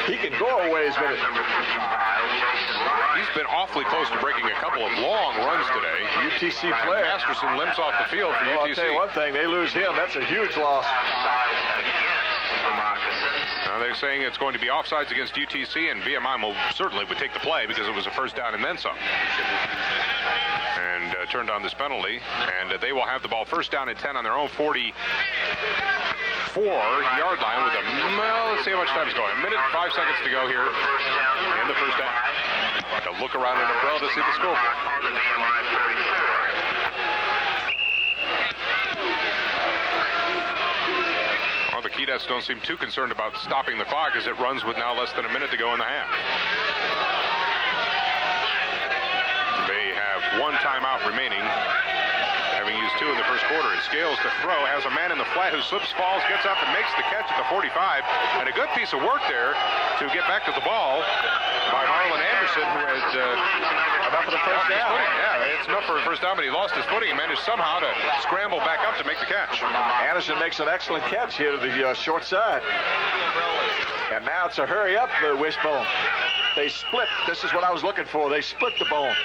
he can go a ways with it. He's been awfully close to breaking a couple of long runs today. UTC player. Masterson limps off the field for UTC. I'll tell you one thing, they lose him. That's a huge loss. Now they're saying it's going to be offsides against UTC, and VMI certainly would take the play because it was a first down and then some. And turned on this penalty, and they will have the ball first down and 10 on their own 44-yard line with let's see how much time's going. A minute and 5 seconds to go here in the first half. To look around an umbrella to see the score. Well, the Keydets don't seem too concerned about stopping the clock as it runs with now less than a minute to go in the half. They have one timeout remaining, having used 2 in the first quarter. And Scales to throw, has a man in the flat who slips, falls, gets up, and makes the catch at the 45. And a good piece of work there to get back to the ball by Marlon Anderson, who had enough for the first down. Yeah, it's enough for a first down, but he lost his footing and managed somehow to scramble back up to make the catch. Anderson makes an excellent catch here to the short side. And now it's a hurry up the wishbone. They split. This is what I was looking for. They split the bone.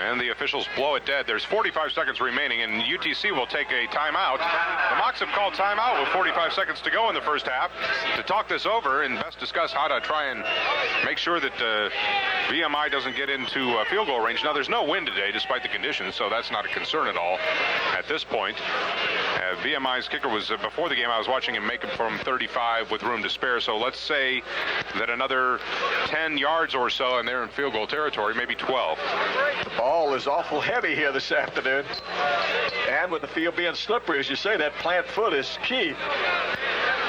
And the officials blow it dead. There's 45 seconds remaining, and UTC will take a timeout. The Mocs have called timeout with 45 seconds to go in the first half to talk this over and best discuss how to try and make sure that VMI doesn't get into field goal range. Now, there's no wind today despite the conditions, so that's not a concern at all at this point. VMI's kicker was, before the game, I was watching him make it from 35 with room to spare, so let's say that another 10 yards or so and they're in field goal territory, maybe 12. The ball is awful heavy here this afternoon. And with the field being slippery, as you say, that plant foot is key.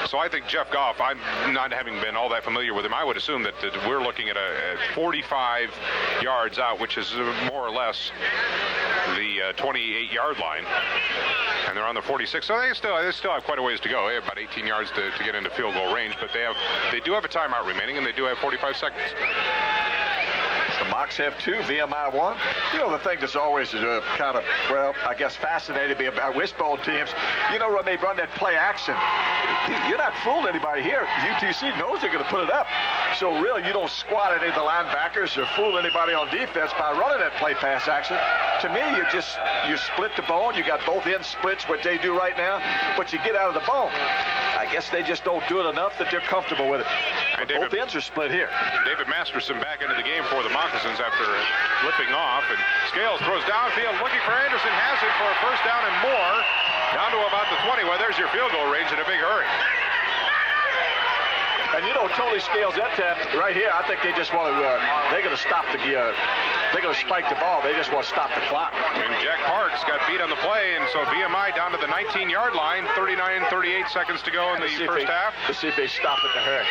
So I think Jeff Goff, I'm not having been all that familiar with him, I would assume that we're looking at a 45 yards out, which is more or less the 28-yard line. And they're on the 46, so they still have quite a ways to go. They have about 18 yards to get into field goal range, but they do have a timeout remaining, and they do have 45 seconds. The Mocs have 2, VMI 1. You know, the thing that's always kind of, well, I guess fascinated me about wishbone teams, you know, when they run that play action, you're not fooling anybody here. UTC knows they're going to put it up. So really, you don't squat any of the linebackers or fool anybody on defense by running that play pass action. To me, you split the bone. You got both ends splits, what they do right now, but you get out of the bone. I guess they just don't do it enough that they're comfortable with it. And both ends are split here. David Masterson back into the game for the Moccasins after flipping off, and Scales throws downfield looking for Anderson, has it for a first down and more, down to about the 20. Well, there's your field goal range in a big hurry. And you know, Tony Scales, that time right here, I think they just want to, they're going to stop they're going to spike the ball. They just want to stop the clock. And Jack Parks got beat on the play, and so VMI down to the 19-yard line, 38 seconds to go in the first half. Let's see if they stop it in a hurry.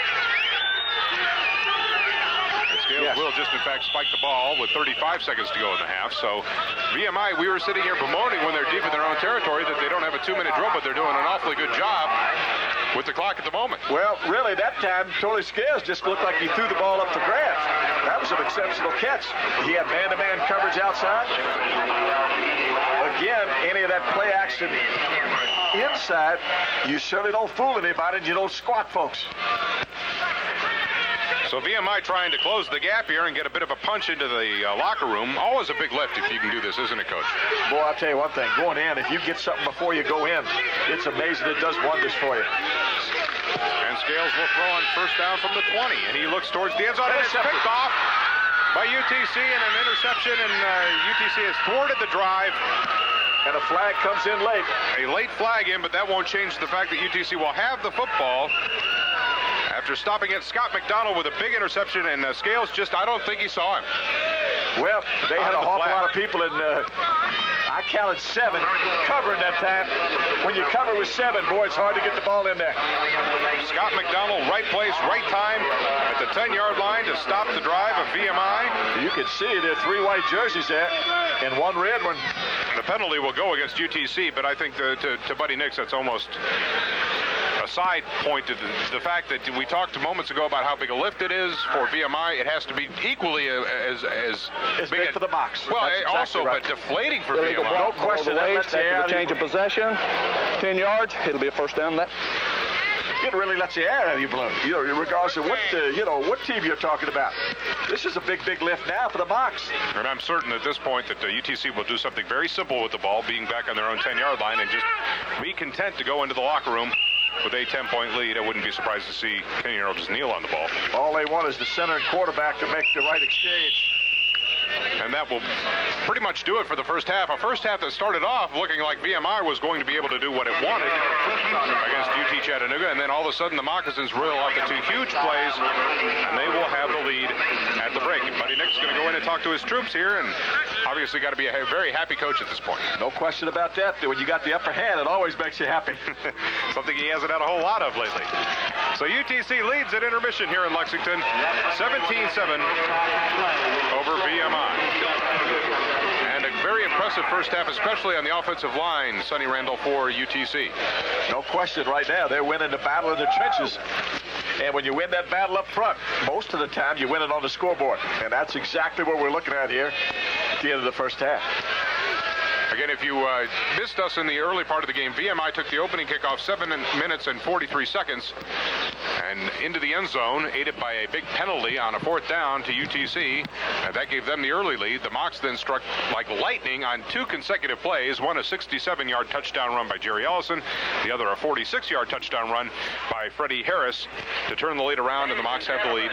Scales will just, in fact, spike the ball with 35 seconds to go in the half. So VMI, we were sitting here bemoaning when they're deep in their own territory that they don't have a 2-minute drill, but they're doing an awfully good job with the clock at the moment. Well, really, that time, Tony Scales just looked like he threw the ball up for grabs. That was an exceptional catch. He had man-to-man coverage outside. Again, any of that play action inside, you certainly don't fool anybody and you don't squat folks. So VMI trying to close the gap here and get a bit of a punch into the locker room. Always a big lift if you can do this, isn't it, Coach? Boy, I'll tell you one thing. Going in, if you get something before you go in, it's amazing. It does wonders for you. And Scales will throw on first down from the 20. And he looks towards the end zone. And it's picked off by UTC and an interception. And UTC has thwarted the drive. And a flag comes in late. A late flag in, but that won't change the fact that UTC will have the football. After stopping it, Scott McDonald with a big interception, and Scales just, I don't think he saw him. Well, they had a whole lot of people in, I counted 7 covering that time. When you cover with 7, boy, it's hard to get the ball in there. Scott McDonald, right place, right time at the 10-yard line to stop the drive of VMI. You can see there are 3 white jerseys there and 1 red one. The penalty will go against UTC, but I think to Buddy Nix, that's almost a side point to the fact that we talked moments ago about how big a lift it is for VMI. It has to be equally as big for the box. Well, exactly also, right. but deflating for VMI. No question. That's a change of possession. 10 yards. It'll be a first down. It really lets the air out of your balloon, regardless of what team you're talking about. This is a big lift now for the Mocs. And I'm certain at this point that UTC will do something very simple with the ball, being back on their own 10-yard line, and just be content to go into the locker room with a 10-point lead. I wouldn't be surprised to see Kenny Earl just kneel on the ball. All they want is the center and quarterback to make the right exchange. And that will pretty much do it for the first half. A first half that started off looking like VMI was going to be able to do what it wanted against UT Chattanooga, and then all of a sudden the Moccasins reel off the two huge plays, and they will have the lead at the break. And Buddy Nick's going to go in and talk to his troops here, and obviously got to be a very happy coach at this point. No question about that. When you got the upper hand, it always makes you happy. Something he hasn't had a whole lot of lately. So UTC leads at intermission here in Lexington, 17-7 over VMI. And a very impressive first half, especially on the offensive line, Sonny Randall for UTC. No question right now. They're winning the battle in the trenches. And when you win that battle up front, most of the time you win it on the scoreboard. And that's exactly what we're looking at here at the end of the first half. Again, if you missed us in the early part of the game, VMI took the opening kickoff 7 minutes and 43 seconds and into the end zone, aided by a big penalty on a fourth down to UTC. And that gave them the early lead. The Mocs then struck like lightning on two consecutive plays, one a 67-yard touchdown run by Jerry Ellison, the other a 46-yard touchdown run by Freddie Harris to turn the lead around, and the Mocs have the lead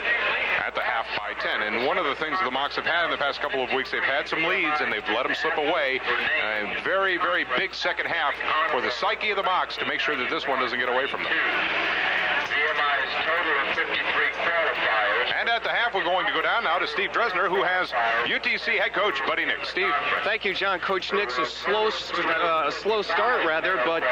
at the half by 10. And one of the things the Mocs have had in the past couple of weeks, they've had some leads and they've let them slip away. And very, very big second half for the psyche of the Mocs to make sure that this one doesn't get away from them. And at the half, we're going to go down now to Steve Dresner, who has UTC head coach Buddy Nick. Steve. Thank you, John. Coach Nick's a slow start, but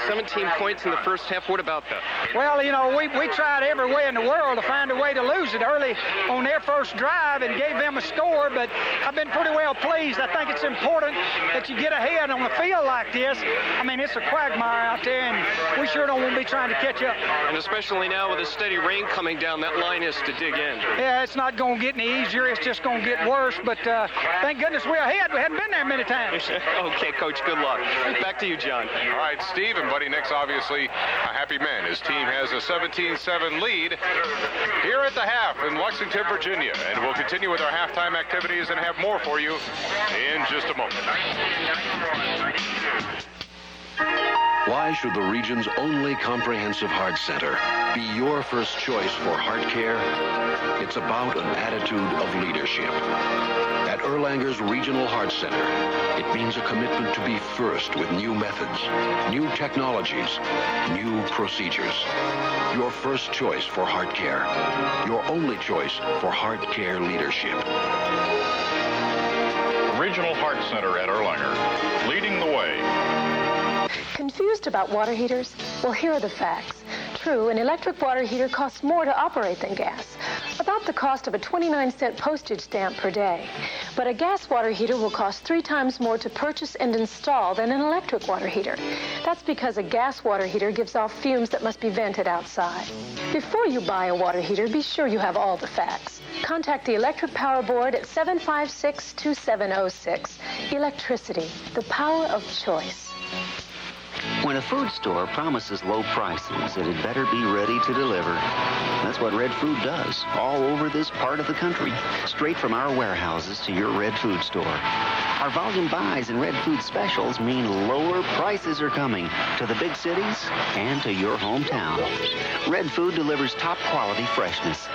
17 points in the first half. What about that? Well, we tried every way in the world to find a way to lose it early on their first drive and gave them a score, but I've been pretty well pleased. I think it's important that you get ahead on a field like this. I mean, it's a quagmire out there, and we sure don't want to be trying to catch up. And especially now with a steady rain coming down, that line is to dig in. Yeah, it's not going to get any easier. It's just going to get worse, but thank goodness we're ahead. We hadn't been there many times. Okay, Coach, good luck. Back to you, John. All right, Steve, and Buddy Nick's obviously a happy man. His team has a 17-7 lead here at the half in Lexington, Virginia. And we'll continue with our halftime activities and have more for you in just a moment. Why should the region's only comprehensive heart center be your first choice for heart care? It's about an attitude of leadership. At Erlanger's Regional Heart Center, it means a commitment to be first with new methods, new technologies, new procedures. Your first choice for heart care. Your only choice for heart care leadership. Regional Heart Center at Erlanger, leading the way. Confused about water heaters? Well, here are the facts. True, an electric water heater costs more to operate than gas, about the cost of a 29-cent postage stamp per day. But a gas water heater will cost 3 times more to purchase and install than an electric water heater. That's because a gas water heater gives off fumes that must be vented outside. Before you buy a water heater, be sure you have all the facts. Contact the Electric Power Board at 756-2706. Electricity, the power of choice. When a food store promises low prices, it had better be ready to deliver. That's what Red Food does, all over this part of the country, straight from our warehouses to your Red Food store. Our volume buys and Red Food specials mean lower prices are coming to the big cities and to your hometown. Red Food delivers top quality freshness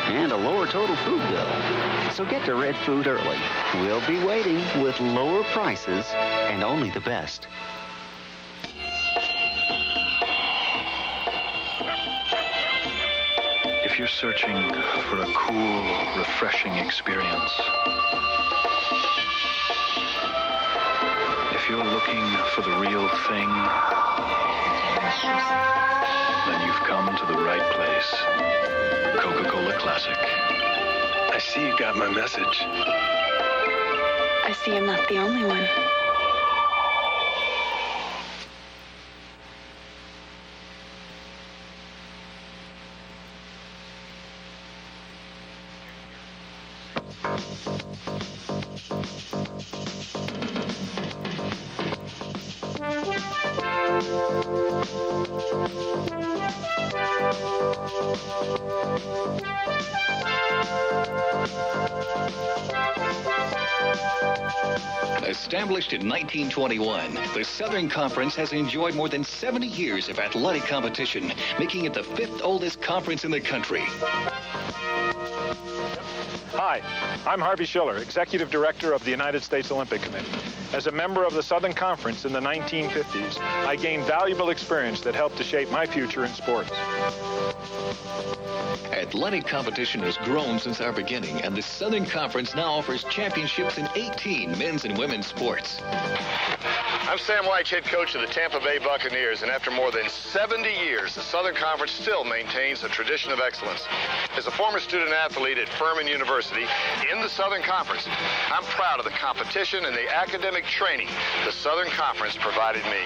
and a lower total food bill. So get to Red Food early. We'll be waiting with lower prices and only the best. If you're searching for a cool, refreshing experience, if you're looking for the real thing, then you've come to the right place. Coca-Cola Classic. I see you got my message. I see I'm not the only one. Established in 1921, the Southern Conference has enjoyed more than 70 years of athletic competition, making it the 5th oldest conference in the country. Hi, I'm Harvey Schiller, Executive Director of the United States Olympic Committee. As a member of the Southern Conference in the 1950s, I gained valuable experience that helped to shape my future in sports. Athletic competition has grown since our beginning, and the Southern Conference now offers championships in 18 men's and women's sports. I'm Sam Leitch, head coach of the Tampa Bay Buccaneers, and after more than 70 years, the Southern Conference still maintains a tradition of excellence. As a former student athlete at Furman University in the Southern Conference, I'm proud of the competition and the academic training the Southern Conference provided me.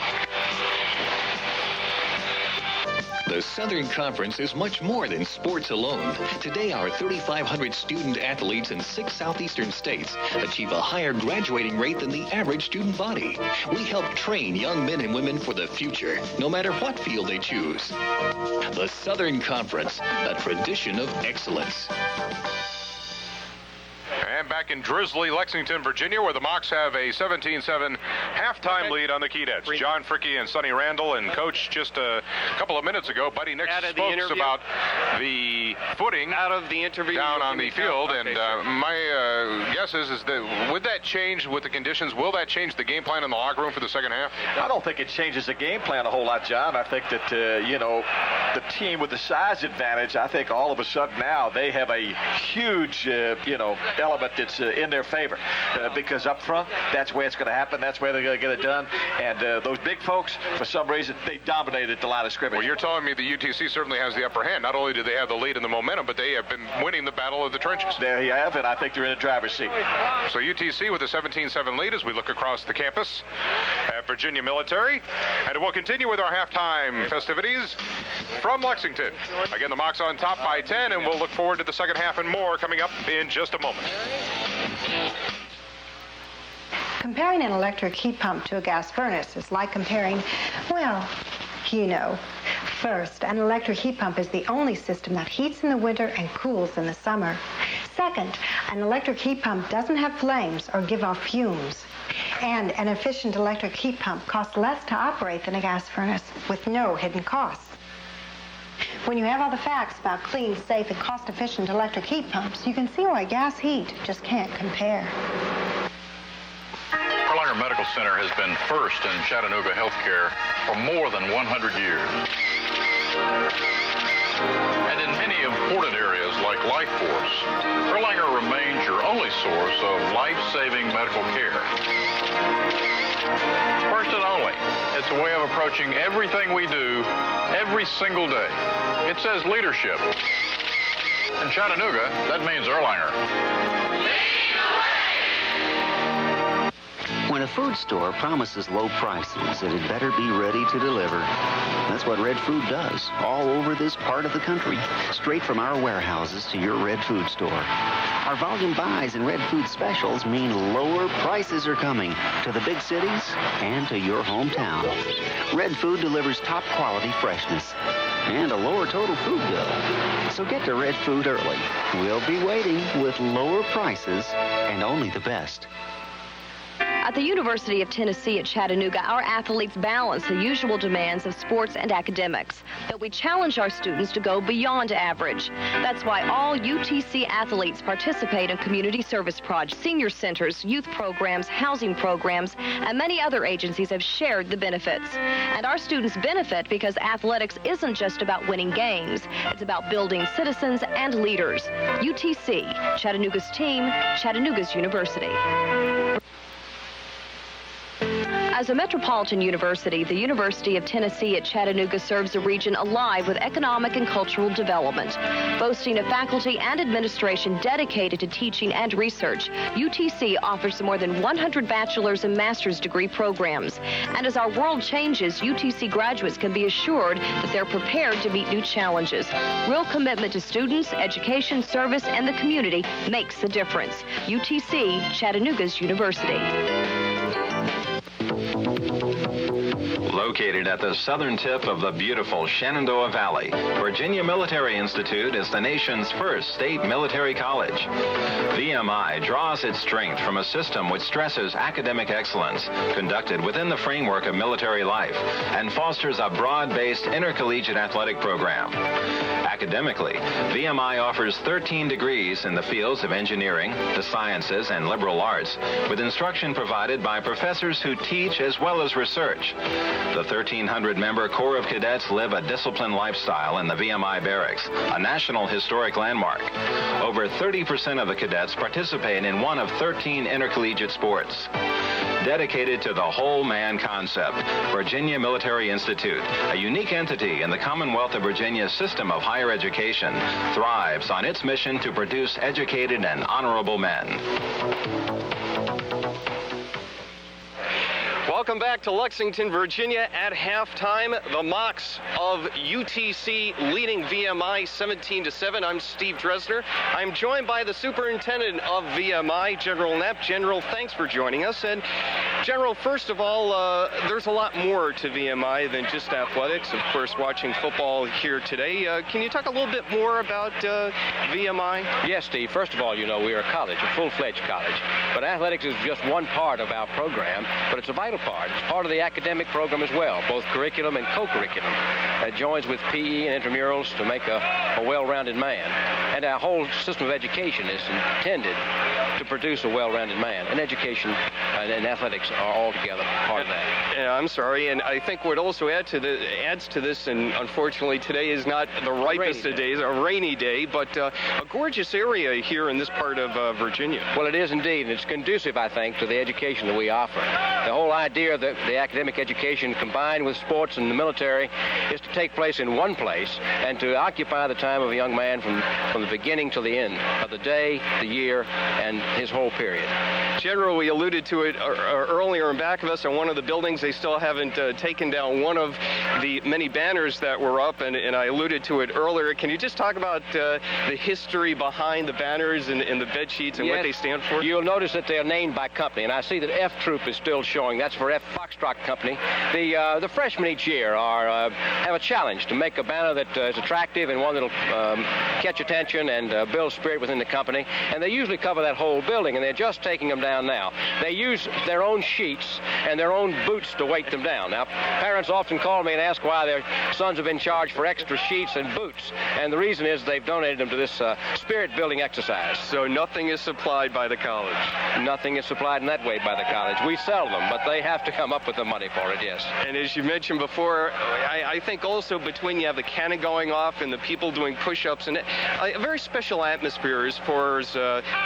The Southern Conference is much more than sports alone. Today, our 3,500 student athletes in 6 southeastern states achieve a higher graduating rate than the average student body. We help train young men and women for the future, no matter what field they choose. The Southern Conference, a tradition of excellence. And back in drizzly Lexington, Virginia, where the Mocs have a 17-7 halftime lead on the Keydets. John Fricke and Sonny Randall, and Coach just a couple of minutes ago, Buddy Nix spoke about the footing out of the interview down on the field. Okay, and my guess is that would that change with the conditions? Will that change the game plan in the locker room for the second half? I don't think it changes the game plan a whole lot, John. I think that, the team with the size advantage, I think all of a sudden now they have a huge, element that's in their favor because up front, that's where it's going to happen. That's where they're going to get it done. And those big folks, for some reason, they dominated the line of scrimmage. Well, you're telling me the UTC certainly has the upper hand. Not only do they have the lead and the momentum, but they have been winning the battle of the trenches. There you have, and I think they're in the driver's seat. So UTC with a 17-7 lead as we look across the campus at Virginia Military. And we'll continue with our halftime festivities from Lexington. Again, the Mocs on top by 10, and we'll look forward to the second half and more coming up in just a moment. Comparing an electric heat pump to a gas furnace is like comparing, First, an electric heat pump is the only system that heats in the winter and cools in the summer. Second, an electric heat pump doesn't have flames or give off fumes. And an efficient electric heat pump costs less to operate than a gas furnace with no hidden costs. When you have all the facts about clean, safe, and cost-efficient electric heat pumps, you can see why gas heat just can't compare. Erlanger Medical Center has been first in Chattanooga healthcare for more than 100 years. And in many important areas like life force, Erlanger remains your only source of life-saving medical care. First and only, it's a way of approaching everything we do every single day. It says leadership. In Chattanooga, that means Erlanger. When a food store promises low prices, it had better be ready to deliver. That's what Red Food does, all over this part of the country, straight from our warehouses to your Red Food store. Our volume buys and Red Food specials mean lower prices are coming to the big cities and to your hometown. Red Food delivers top quality freshness and a lower total food bill. So get to Red Food early. We'll be waiting with lower prices and only the best. At the University of Tennessee at Chattanooga, our athletes balance the usual demands of sports and academics, but we challenge our students to go beyond average. That's why all UTC athletes participate in community service projects, senior centers, youth programs, housing programs, and many other agencies have shared the benefits. And our students benefit because athletics isn't just about winning games. It's about building citizens and leaders. UTC, Chattanooga's team, Chattanooga's university. As a metropolitan university, the University of Tennessee at Chattanooga serves a region alive with economic and cultural development. Boasting a faculty and administration dedicated to teaching and research, UTC offers more than 100 bachelor's and master's degree programs. And as our world changes, UTC graduates can be assured that they're prepared to meet new challenges. Real commitment to students, education, service, and the community makes the difference. UTC, Chattanooga's university. Located at the southern tip of the beautiful Shenandoah Valley, Virginia Military Institute is the nation's first state military college. VMI draws its strength from a system which stresses academic excellence, conducted within the framework of military life, and fosters a broad-based intercollegiate athletic program. Academically, VMI offers 13 degrees in the fields of engineering, the sciences, and liberal arts, with instruction provided by professors who teach as well as research. The 1,300-member Corps of Cadets live a disciplined lifestyle in the VMI Barracks, a national historic landmark. Over 30% of the cadets participate in one of 13 intercollegiate sports. Dedicated to the whole man concept, Virginia Military Institute, a unique entity in the Commonwealth of Virginia's system of higher education, thrives on its mission to produce educated and honorable men. Welcome back to Lexington, Virginia. At halftime, the Mocs of UTC leading VMI 17-7. I'm Steve Dresner. I'm joined by the superintendent of VMI, General Knapp. General, thanks for joining us. And General, first of all, there's a lot more to VMI than just athletics. Of course, watching football here today. Can you talk a little bit more about VMI? Yes, Steve. First of all, you know, we're a college, a full-fledged college. But athletics is just one part of our program, but it's a vital part. It's part of the academic program as well, both curriculum and co-curriculum. It joins with PE and intramurals to make a well-rounded man. And our whole system of education is intended to produce a well-rounded man. And education and athletics are all together part of that. Yeah, I'm sorry, and I think what also adds to this, and unfortunately today is not the ripest of days, a rainy day, but a gorgeous area here in this part of Virginia. Well, it is indeed, and it's conducive, I think, to the education that we offer. The whole idea that the academic education combined with sports and the military is to take place in one place and to occupy the time of a young man from the beginning to the end of the day, the year, and his whole period. General, we alluded to it earlier in back of us on one of the buildings. They still haven't taken down one of the many banners that were up, and I alluded to it earlier. Can you just talk about the history behind the banners and the bed sheets and what they stand for? You'll notice that they're named by company, and I see that F Troop is still showing. That's for F Foxtrot Company. The freshmen each year have a challenge to make a banner that is attractive and one that'll catch attention and build spirit within the company. And they usually cover that whole building, and they're just taking them down now. They use their own sheets and their own boots to weight them down. Now, parents often call me and ask why their sons have been charged for extra sheets and boots. And the reason is they've donated them to this spirit-building exercise. So nothing is supplied by the college? Nothing is supplied in that way by the college. We sell them, but they have to come up with the money for it, yes. And as you mentioned before, I think also between you have the cannon going off and the people doing push-ups, and a very special atmosphere as far as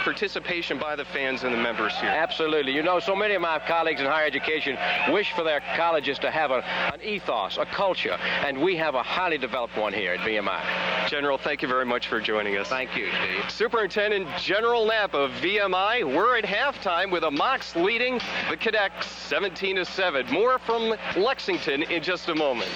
participation by the fans and the members here. Absolutely. You know, so many of my colleagues in higher education wish for their colleges to have an ethos, a culture, and we have a highly developed one here at VMI. General, thank you very much for joining us. Thank you, Steve. Superintendent General Knapp of VMI. We're at halftime with the Mocs leading the Cadets 17-7. More from Lexington in just a moment.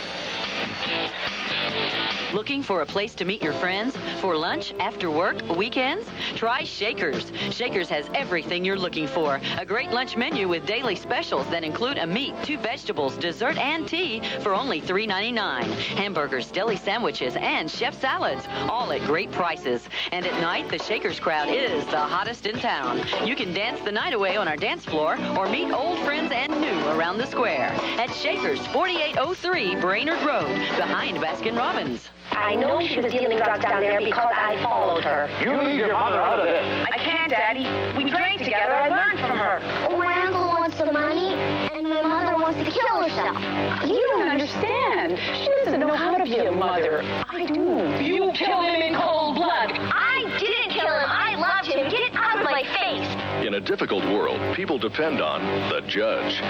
Looking for a place to meet your friends? For lunch, after work, weekends? Try Shakers. Shakers has everything you're looking for. A great lunch menu with daily specials that include a meat, 2 vegetables, dessert, and tea for only $3.99. Hamburgers, deli sandwiches, and chef salads, all at great prices. And at night, the Shakers crowd is the hottest in town. You can dance the night away on our dance floor or meet old friends and new around the square. At Shakers, 4803 Brainerd Road, behind Baskin-Robbins. I know she was dealing drugs down there because I followed her. You leave your mother out of this. I can't, Daddy. We drank together. I learned from her. Oh, my uncle wants the money, and my mother wants to kill herself. You don't understand. She doesn't know how to be a mother. I do. You killed him in cold blood. I didn't kill him. I loved him. Get out of my face. In a difficult world, people depend on the judge.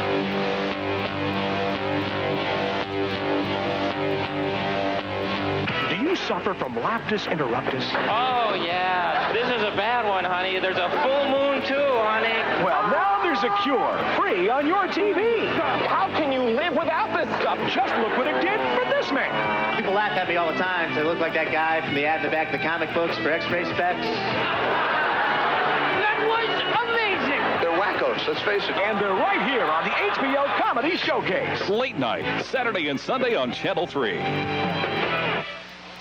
You suffer from lapsus interruptus. Oh, yeah. This is a bad one, honey. There's a full moon, too, honey. Well, now there's a cure. Free on your TV. How can you live without this stuff? Just look what it did for this man. People laugh at me all the time. They look like that guy from the ad in the back of the comic books for X-ray specs. That was amazing. They're whack Coast. Let's face it. And they're right here on the HBO Comedy Showcase. Late night, Saturday and Sunday on Channel 3.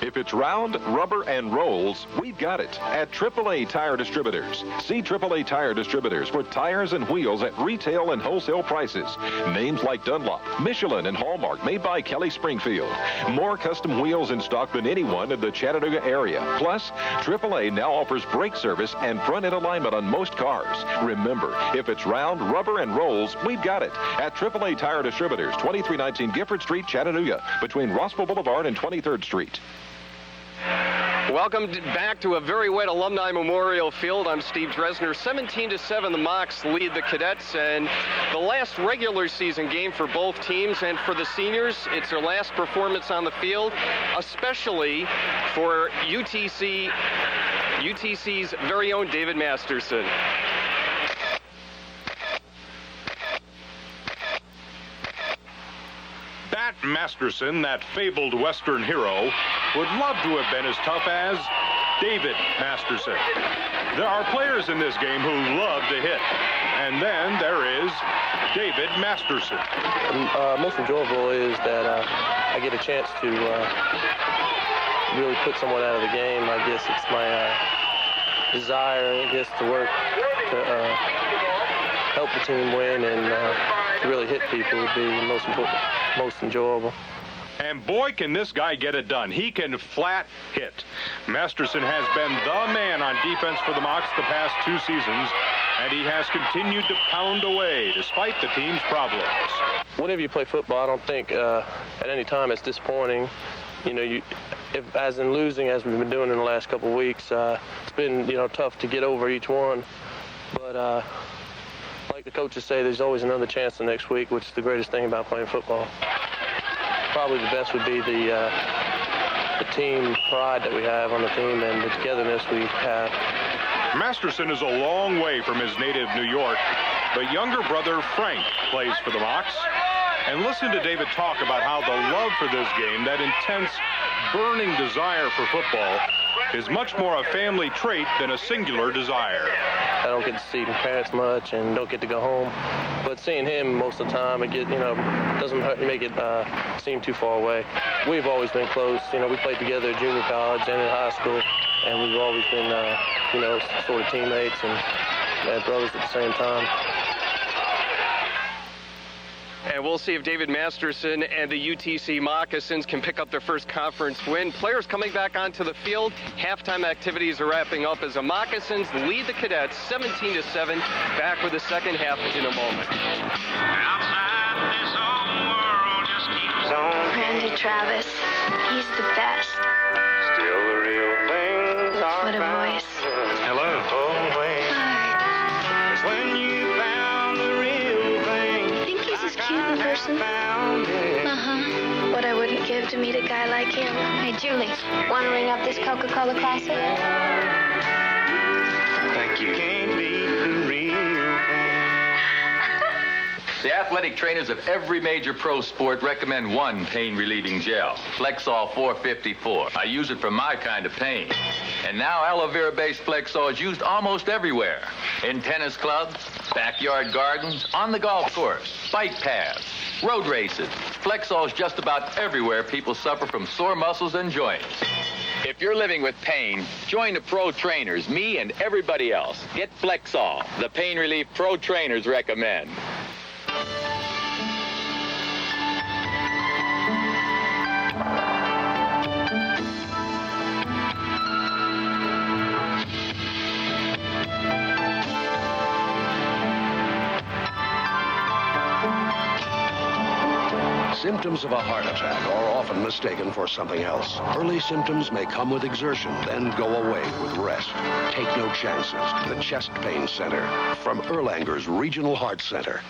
If it's round, rubber, and rolls, we've got it at AAA Tire Distributors. See AAA Tire Distributors for tires and wheels at retail and wholesale prices. Names like Dunlop, Michelin, and Hallmark made by Kelly Springfield. More custom wheels in stock than anyone in the Chattanooga area. Plus, AAA now offers brake service and front-end alignment on most cars. Remember, if it's round, rubber, and rolls, we've got it at AAA Tire Distributors, 2319 Gifford Street, Chattanooga, between Rossville Boulevard and 23rd Street. Welcome back to a very wet Alumni Memorial Field. I'm Steve Dresner. 17-7, the Mocs lead the Cadets, and the last regular season game for both teams, and for the seniors, it's their last performance on the field, especially for UTC's very own David Masterson. Bat Masterson, that fabled Western hero, would love to have been as tough as David Masterson. There are players in this game who love to hit. And then there is David Masterson. Most enjoyable is that I get a chance to really put someone out of the game. I guess it's my desire, I guess, to work to help the team win and to really hit people would be most important, most enjoyable. And boy, can this guy get it done. He can flat hit. Masterson has been the man on defense for the Mocs the past 2 seasons, and he has continued to pound away despite the team's problems. Whenever you play football, I don't think at any time it's disappointing. You know, as in losing, as we've been doing in the last couple of weeks, it's been, tough to get over each one. But like the coaches say, there's always another chance the next week, which is the greatest thing about playing football. Probably the best would be the team pride that we have on the team and the togetherness we have. Masterson is a long way from his native New York, but younger brother Frank plays for the Mocs. And listen to David talk about how the love for this game, that intense, burning desire for football, is much more a family trait than a singular desire. I don't get to see my parents much and don't get to go home, but seeing him most of the time, it doesn't make it seem too far away. We've always been close. We played together at junior college and in high school, and we've always been, sort of teammates and brothers at the same time. And we'll see if David Masterson and the UTC Moccasins can pick up their first conference win. Players coming back onto the field. Halftime activities are wrapping up as the Moccasins lead the Cadets 17-7. Back with the second half in a moment. Randy Travis, he's the best. Still the real thing. What a voice. Hello. When you found the real thing. I think he's as cute in person. What I wouldn't give to meet a guy like him. Hey, Julie, want to ring up this Coca-Cola Classic? Thank you. Can't be the real The athletic trainers of every major pro sport recommend one pain-relieving gel, Flexol 454. I use it for my kind of pain. And now aloe vera-based Flexol is used almost everywhere. In tennis clubs, backyard gardens, on the golf course, bike paths, road races. Flexol is just about everywhere people suffer from sore muscles and joints. If you're living with pain, join the pro trainers, me and everybody else. Get Flexol, the pain relief pro trainers recommend. Symptoms of a heart attack are often mistaken for something else. Early symptoms may come with exertion, then go away with rest. Take no chances. The Chest Pain Center from Erlanger's Regional Heart Center.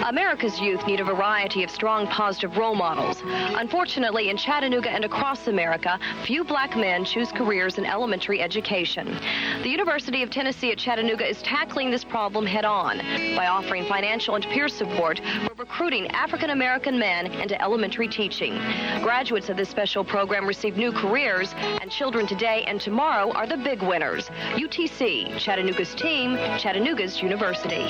America's youth need a variety of strong, positive role models. Unfortunately, in Chattanooga and across America, few black men choose careers in elementary education. The University of Tennessee at Chattanooga is tackling this problem head-on by offering financial and peer support. We're recruiting African American men into elementary teaching. Graduates of this special program receive new careers, and children today and tomorrow are the big winners. UTC, Chattanooga's team, Chattanooga's university.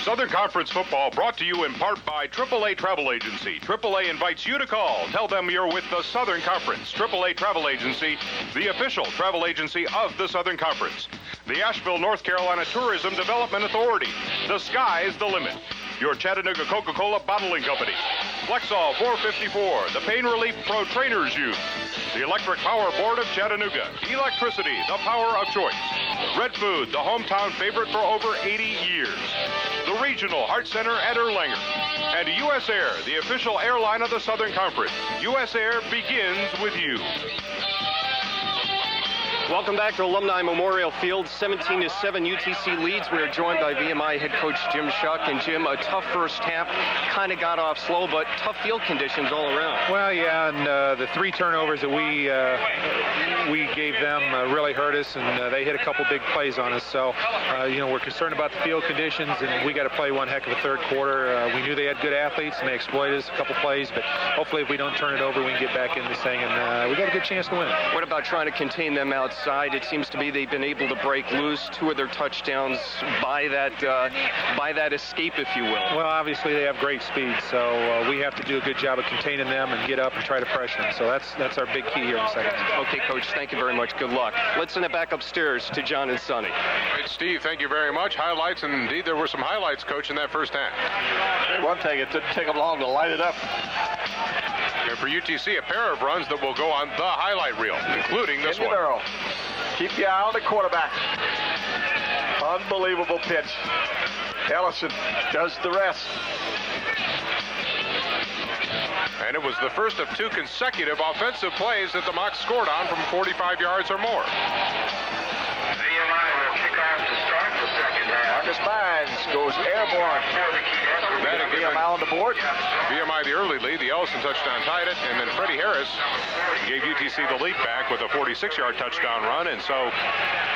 Southern Conference football brought to you in part by AAA Travel Agency. AAA invites you to call. Tell them you're with the Southern Conference. AAA Travel Agency, the official travel agency of the Southern Conference. The Asheville, North Carolina Tourism Development Authority. The sky's the limit. Your Chattanooga Coca-Cola Bottling Company. Flexall 454, the Pain Relief Pro Trainers Youth. The Electric Power Board of Chattanooga. Electricity, the power of choice. Red Food, the hometown favorite for over 80 years. The Regional Heart Center at Erlanger. And US Air, the official airline of the Southern Conference. US Air begins with you. Welcome back to Alumni Memorial Field. 17-7 UTC leads. We are joined by VMI head coach Jim Shuck. And Jim, a tough first half. Kind of got off slow, but tough field conditions all around. Well, yeah, and the 3 turnovers that we gave them really hurt us, and they hit a couple big plays on us. So, we're concerned about the field conditions, and we got to play one heck of a third quarter. We knew they had good athletes, and they exploited us a couple plays, but hopefully if we don't turn it over, we can get back in this thing, and we got a good chance to win it. What about trying to contain them outside? It seems to be they've been able to break loose. 2 of their touchdowns by that escape, if you will. Well, obviously they have great speed, so we have to do a good job of containing them and get up and try to pressure them. So that's our big key here in the second half. Okay, Coach, thank you very much. Good luck. Let's send it back upstairs to John and Sonny. Hey, Steve, thank you very much. Highlights, and indeed there were some highlights, Coach, in that first half. One thing, it didn't take them long to light it up. And for UTC, a pair of runs that will go on the highlight reel, including this one. Barrel. Keep your eye on the quarterback. Unbelievable pitch. Ellison does the rest. And it was the first of 2 consecutive offensive plays that the Mocs scored on from 45 yards or more. VMI will kick off to start the second half. Marcus Mines goes airborne. VMI on the board. VMI the early lead. The Ellison touchdown tied it, and then Freddie Harris gave UTC the lead back with a 46-yard touchdown run, and so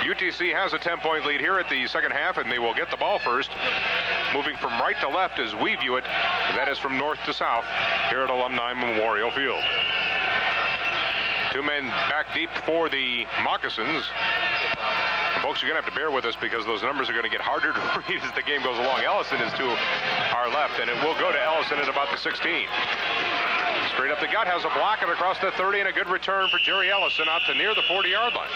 UTC has a 10-point lead here at the second half, and they will get the ball first. Moving from right to left as we view it, that is from north to south here at Alumni Memorial Field. 2 men back deep for the Moccasins. Folks, you're going to have to bear with us because those numbers are going to get harder to read as the game goes along. Ellison is to our left, and it will go to Ellison at about the 16. Straight up the gut, has a block and across the 30, and a good return for Jerry Ellison out to near the 40-yard line.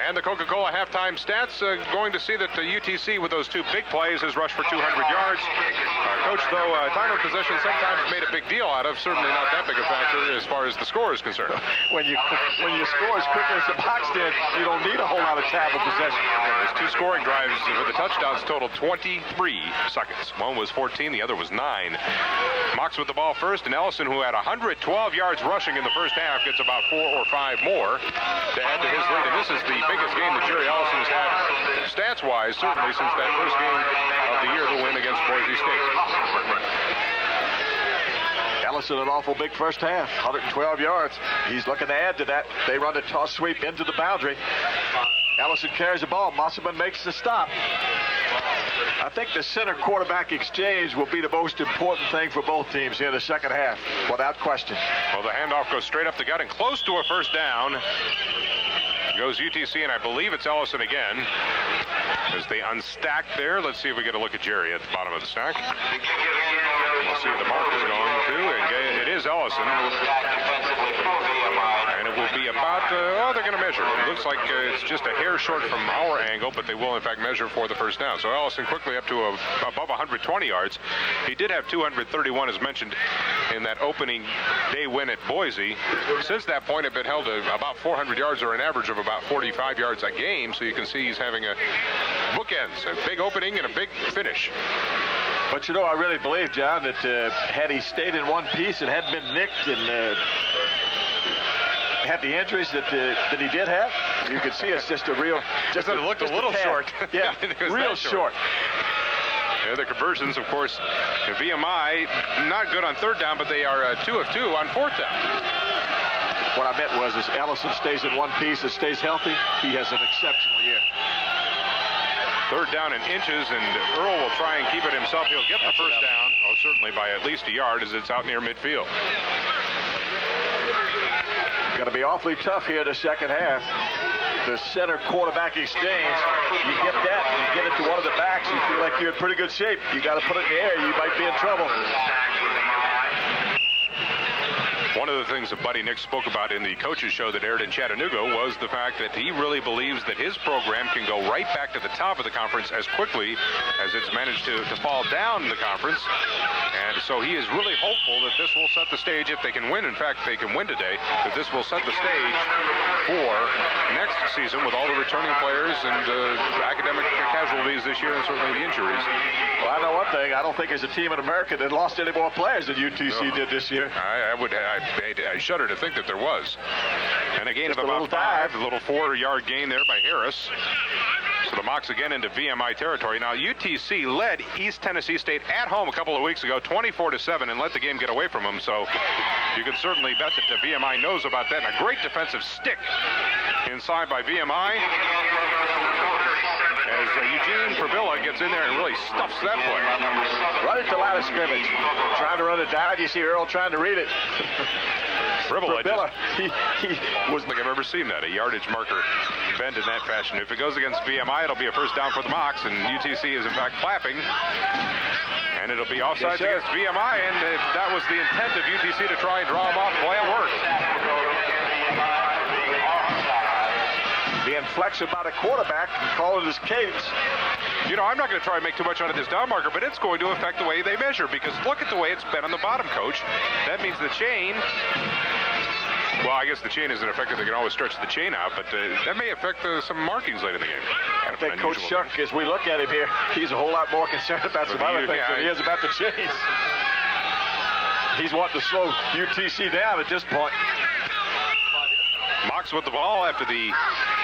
And the Coca-Cola halftime stats going to see that the UTC with those 2 big plays has rushed for 200 yards. Coach, though, time of possession sometimes made a big deal out of, certainly not that big a factor as far as the score is concerned. When you score as quickly as the Mocs did, you don't need a whole lot of time of possession. There's 2 scoring drives for the touchdowns total 23 seconds. One was 14, the other was 9. Mocs with the ball first, and Ellison, who had 112 yards rushing in the first half, gets about 4 or 5 more to add to his lead. And this is the biggest game that Jerry Ellison has had, stats-wise, certainly since that first game of the year, the win against Boise State. Ellison, an awful big first half, 112 yards. He's looking to add to that. They run a toss sweep into the boundary. Ellison carries the ball. Mosselman makes the stop. I think the center quarterback exchange will be the most important thing for both teams here in the second half, without question. Well, the handoff goes straight up the gut and close to a first down. Goes UTC, and I believe it's Ellison again. As they unstack there, let's see if we get a look at Jerry at the bottom of the stack. We'll see what the mark is going to, and it is Ellison. And it will be about, they're going to measure. It looks like it's just a hair short from our angle, but they will, in fact, measure for the first down. So Ellison quickly up to above 120 yards. He did have 231, as mentioned, in that opening day win at Boise. Since that point, have been held to about 400 yards or an average of about 45 yards a game. So you can see he's having a bookends, a big opening and a big finish. But, I really believe, John, that had he stayed in one piece and hadn't been nicked and had the injuries that he did have, you could see it's just a real... It looked a little short. Yeah, real short. The conversions, of course, VMI, not good on third down, but they are 2 of 2 on fourth down. What I meant was, as Ellison stays in one piece and stays healthy, he has an exceptional year. Third down in inches, and Earl will try and keep it himself. He'll get the first down, certainly by at least a yard, as it's out near midfield. Going to be awfully tough here in the second half. The center quarterback exchange, you get that, and you get it to one of the backs, you feel like you're in pretty good shape. You got to put it in the air, you might be in trouble. One of the things that Buddy Nix spoke about in the coaches show that aired in Chattanooga was the fact that he really believes that his program can go right back to the top of the conference as quickly as it's managed to fall down the conference. And so he is really hopeful that this will set the stage, if they can win. In fact, they can win today, that this will set the stage for next season with all the returning players and academic casualties this year and certainly the injuries. Well, I know one thing. I don't think there's a team in America that lost any more players than UTC did this year. I shudder to think that there was. And a gain of about 5, a little 4-yard gain there by Harris. So the Mocs again into VMI territory. Now UTC led East Tennessee State at home a couple of weeks ago, 24-7, and let the game get away from them. So you can certainly bet that the VMI knows about that. And a great defensive stick inside by VMI. As Eugene Pravilla gets in there and really stuffs that play. Right at the line of scrimmage. Trying to run it down. You see Earl trying to read it. Pravilla, he wasn't like I've ever seen that. A yardage marker bend in that fashion. If it goes against VMI, it'll be a first down for the Mocs, and UTC is in fact clapping. And it'll be offsides against VMI, and if that was the intent of UTC to try and draw them off, boy, it worked. Being flexible by the quarterback and calling his cadence. You know, I'm not going to try and make too much out of this down marker, but it's going to affect the way they measure, because look at the way it's been on the bottom, Coach. That means the chain, well, I guess the chain isn't affected. They can always stretch the chain out, but that may affect some markings late in the game. I think Coach Shuck, as we look at him here, he's a whole lot more concerned about some other things than he is about the chains. He's wanting to slow UTC down at this point. Mocs with the ball after the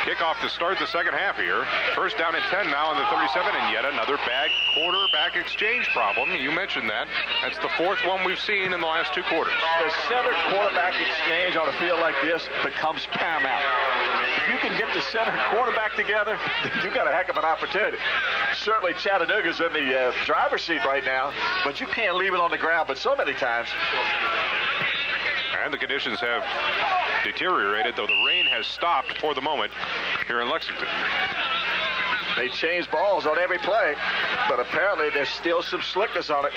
kickoff to start the second half here. First down and 10 now on the 37, and yet another bad quarterback exchange problem. You mentioned that. That's the fourth one we've seen in the last 2 quarters. The center quarterback exchange on a field like this becomes paramount. If you can get the center quarterback together, you got a heck of an opportunity. Certainly Chattanooga's in the driver's seat right now, but you can't leave it on the ground but so many times. And the conditions have deteriorated, though the rain has stopped for the moment here in Lexington. They change balls on every play, but apparently there's still some slickness on it.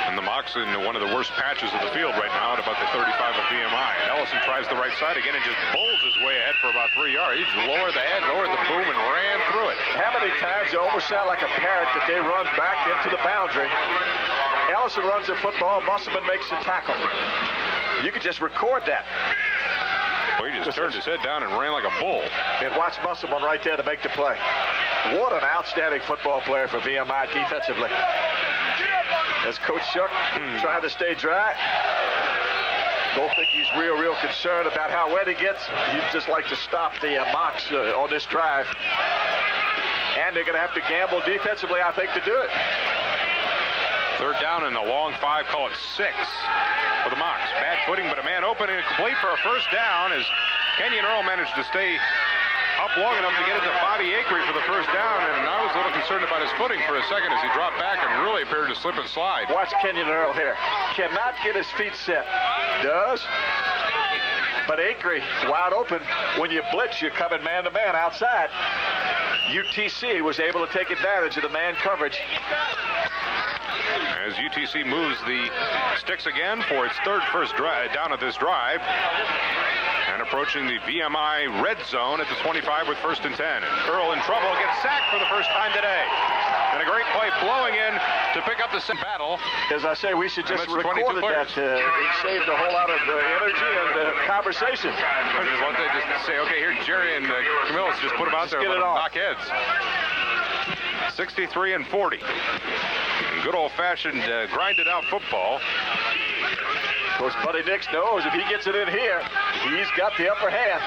And the Mocs in one of the worst patches of the field right now at about the 35 of VMI. And Ellison tries the right side again and just bowls his way ahead for about 3 yards. He just lowered the head, lowered the boom, and ran through it. How many times you almost sound like a parrot that they run back into the boundary? Ellison runs the football, Musselman makes the tackle. You could just record that. Well, he just turned his head down and ran like a bull. And watch Musselman right there to make the play. What an outstanding football player for VMI defensively. As Coach Shuck trying to stay dry. Don't think he's real concerned about how wet he gets. He'd just like to stop the Mocs on this drive. And they're going to have to gamble defensively, I think, to do it. Third down and a long 5, call it 6 for the Mocs. Bad footing, but a man open and complete for a first down as Kenyon Earl managed to stay up long enough to get it to Bobby Acree for the first down, and I was a little concerned about his footing for a second as he dropped back and really appeared to slip and slide. Watch Kenyon Earl here. Cannot get his feet set. Does. But Acree, wide open. When you blitz, you're coming man-to-man outside. UTC was able to take advantage of the man coverage. As UTC moves the sticks again for its first down of this drive. And approaching the VMI red zone at the 25 with first and 10. And Earl in trouble, gets sacked for the first time today. And a great play blowing in to pick up the battle. As I say, we should just record that. It saved a whole lot of energy and conversation. I just want to just say, okay, here Jerry and Camillus just put them out there and knock heads. 63 and 40. And good old-fashioned grinded-out football. Of course, Buddy Nix knows if he gets it in here, he's got the upper hand.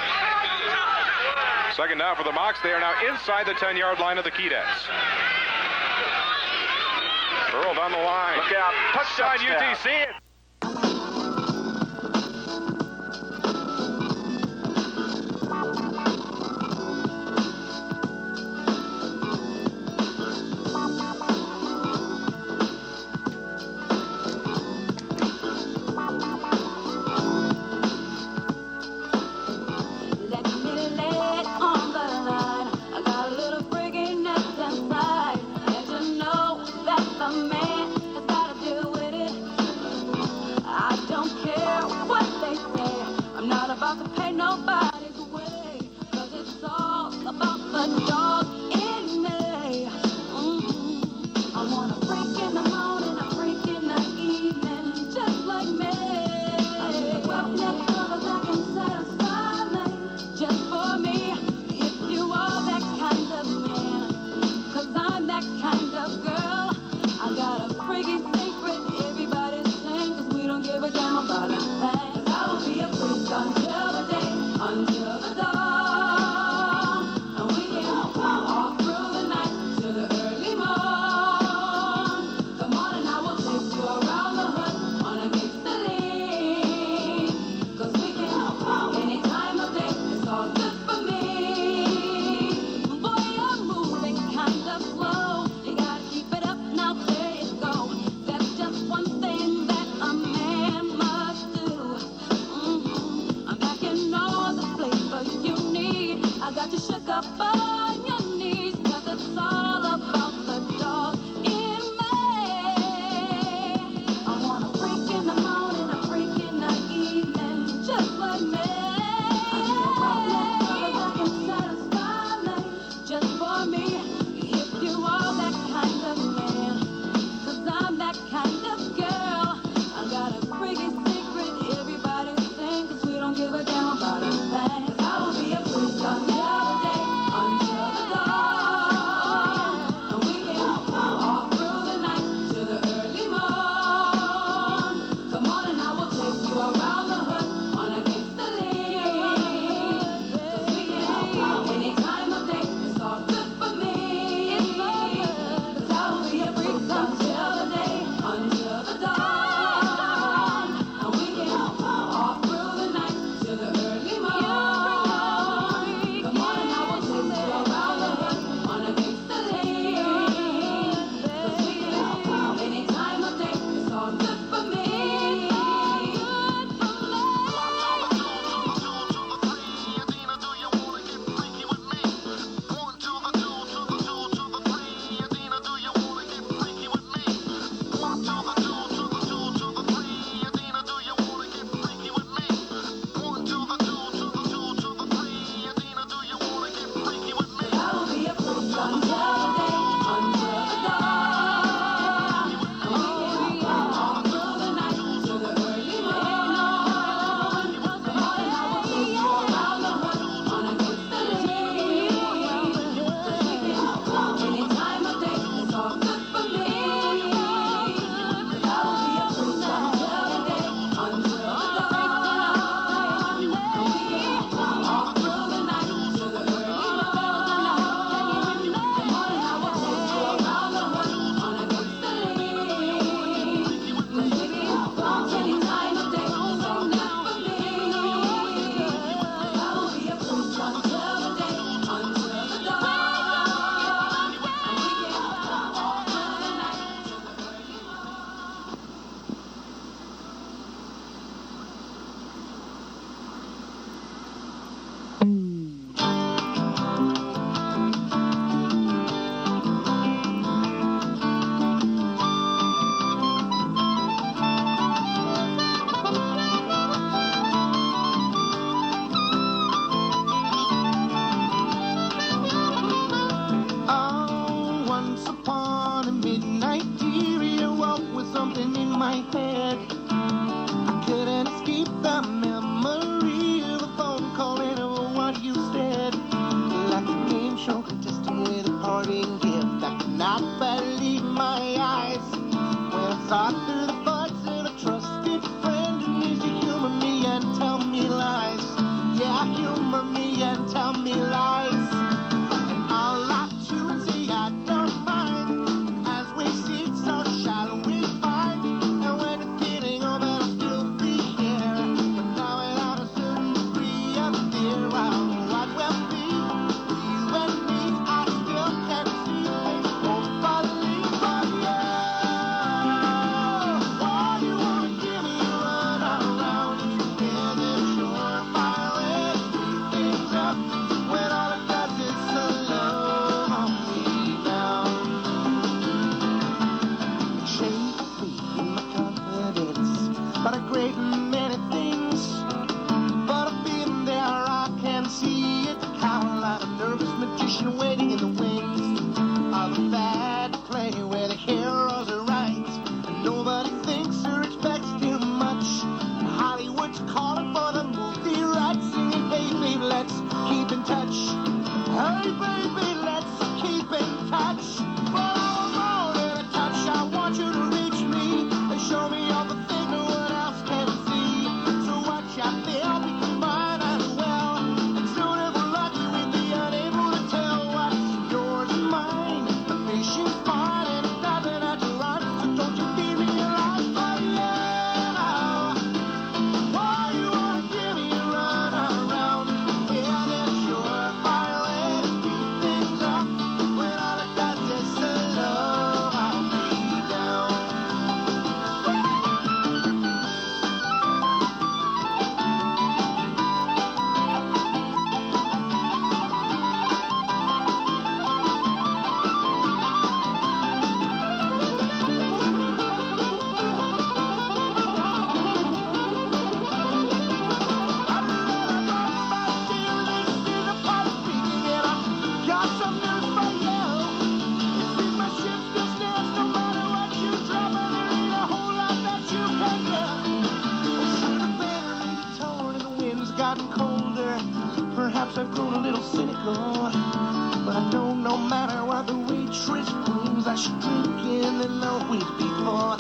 Second down for the Mocs. They are now inside the 10-yard line of the Keydets. Earl down the line. Look out. Touchdown UTC. about to pay nobody's way, 'cause it's all about the dog in me. I want a freak in the morning, a freak in the evening, just like me. I need a roughneck lover that can satisfy me, just for me. If you are that kind of man, 'cause I'm that kind of girl. I got a freaky secret everybody's saying, 'cause we don't give a damn about a thing. I will be a freak until the day, until the dawn. And we can all through the night to the early morn. Come on and I will take you around the hood on a gangsta lean. 'Cause we can any time of day, it's all good for me. Boy, you're moving kind of slow. You gotta keep it up, now there you go. That's just one thing that a man must do. I'm packing all the flavor you need. I got you shook up on your knees, 'cause it's all about the dog in me. I want a freak in the morning, a freak in the evening, just like me. I need a roughneck lover that can satisfy me, just for me. If you are that kind of man, 'cause I'm that kind of girl. I got a freaky secret everybody's saying, 'cause we don't give a damn about a thing. 'Cause I will be a freak until the day, until the dawn. And we can all through the night to the early morn. Come on and I will take you around the hood on a gangsta lean. 'Cause we can any time of day, it's all good for me. 'Cause I will be a freak until the day, until the dawn. And we can all through the night to the early morn. Come on and I will take you around the hood on a gangsta lean. 'Cause we can any time of day, it's all good for me. Oh, once upon a midnight dear, you woke with something in my head. I couldn't escape the memory of a phone call and of what you said. Like a game show contestant with a parting gift, I could not believe my eyes when I saw through the voice of a trusted friend. And used to humor me and tell me lies. Yeah, humor me and tell me lies. And I'll lie to and say I don't mind. As we see, so shall we find. And when it's getting over, I'll still be here. But now without a certain degree of fear, well, what will be? You and me, I still can't see. Things won't believe but you. Why you wanna give me a run around? Is it sure my way? Things up when all it does is slow me down. Shake me in my confidence, but a great many things. But I feel cynical. But I know no matter what the waitress brings, I should drink it and always be full.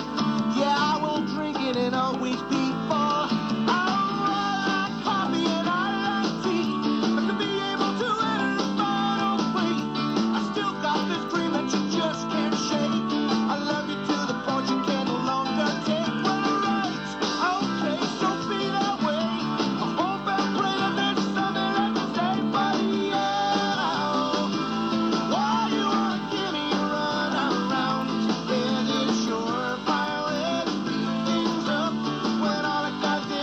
Yeah, I will drink it and always be full. I like coffee and I like tea, but to be able to enter a bottle free, I still got this dream that you just can't shake. I love you to the point you can no longer take. Well, right, okay, so be that way. I hope and pray that there's something left to say, but yeah, why you wanna give me a run around? Yeah, this surefire way to speed things up when all I got is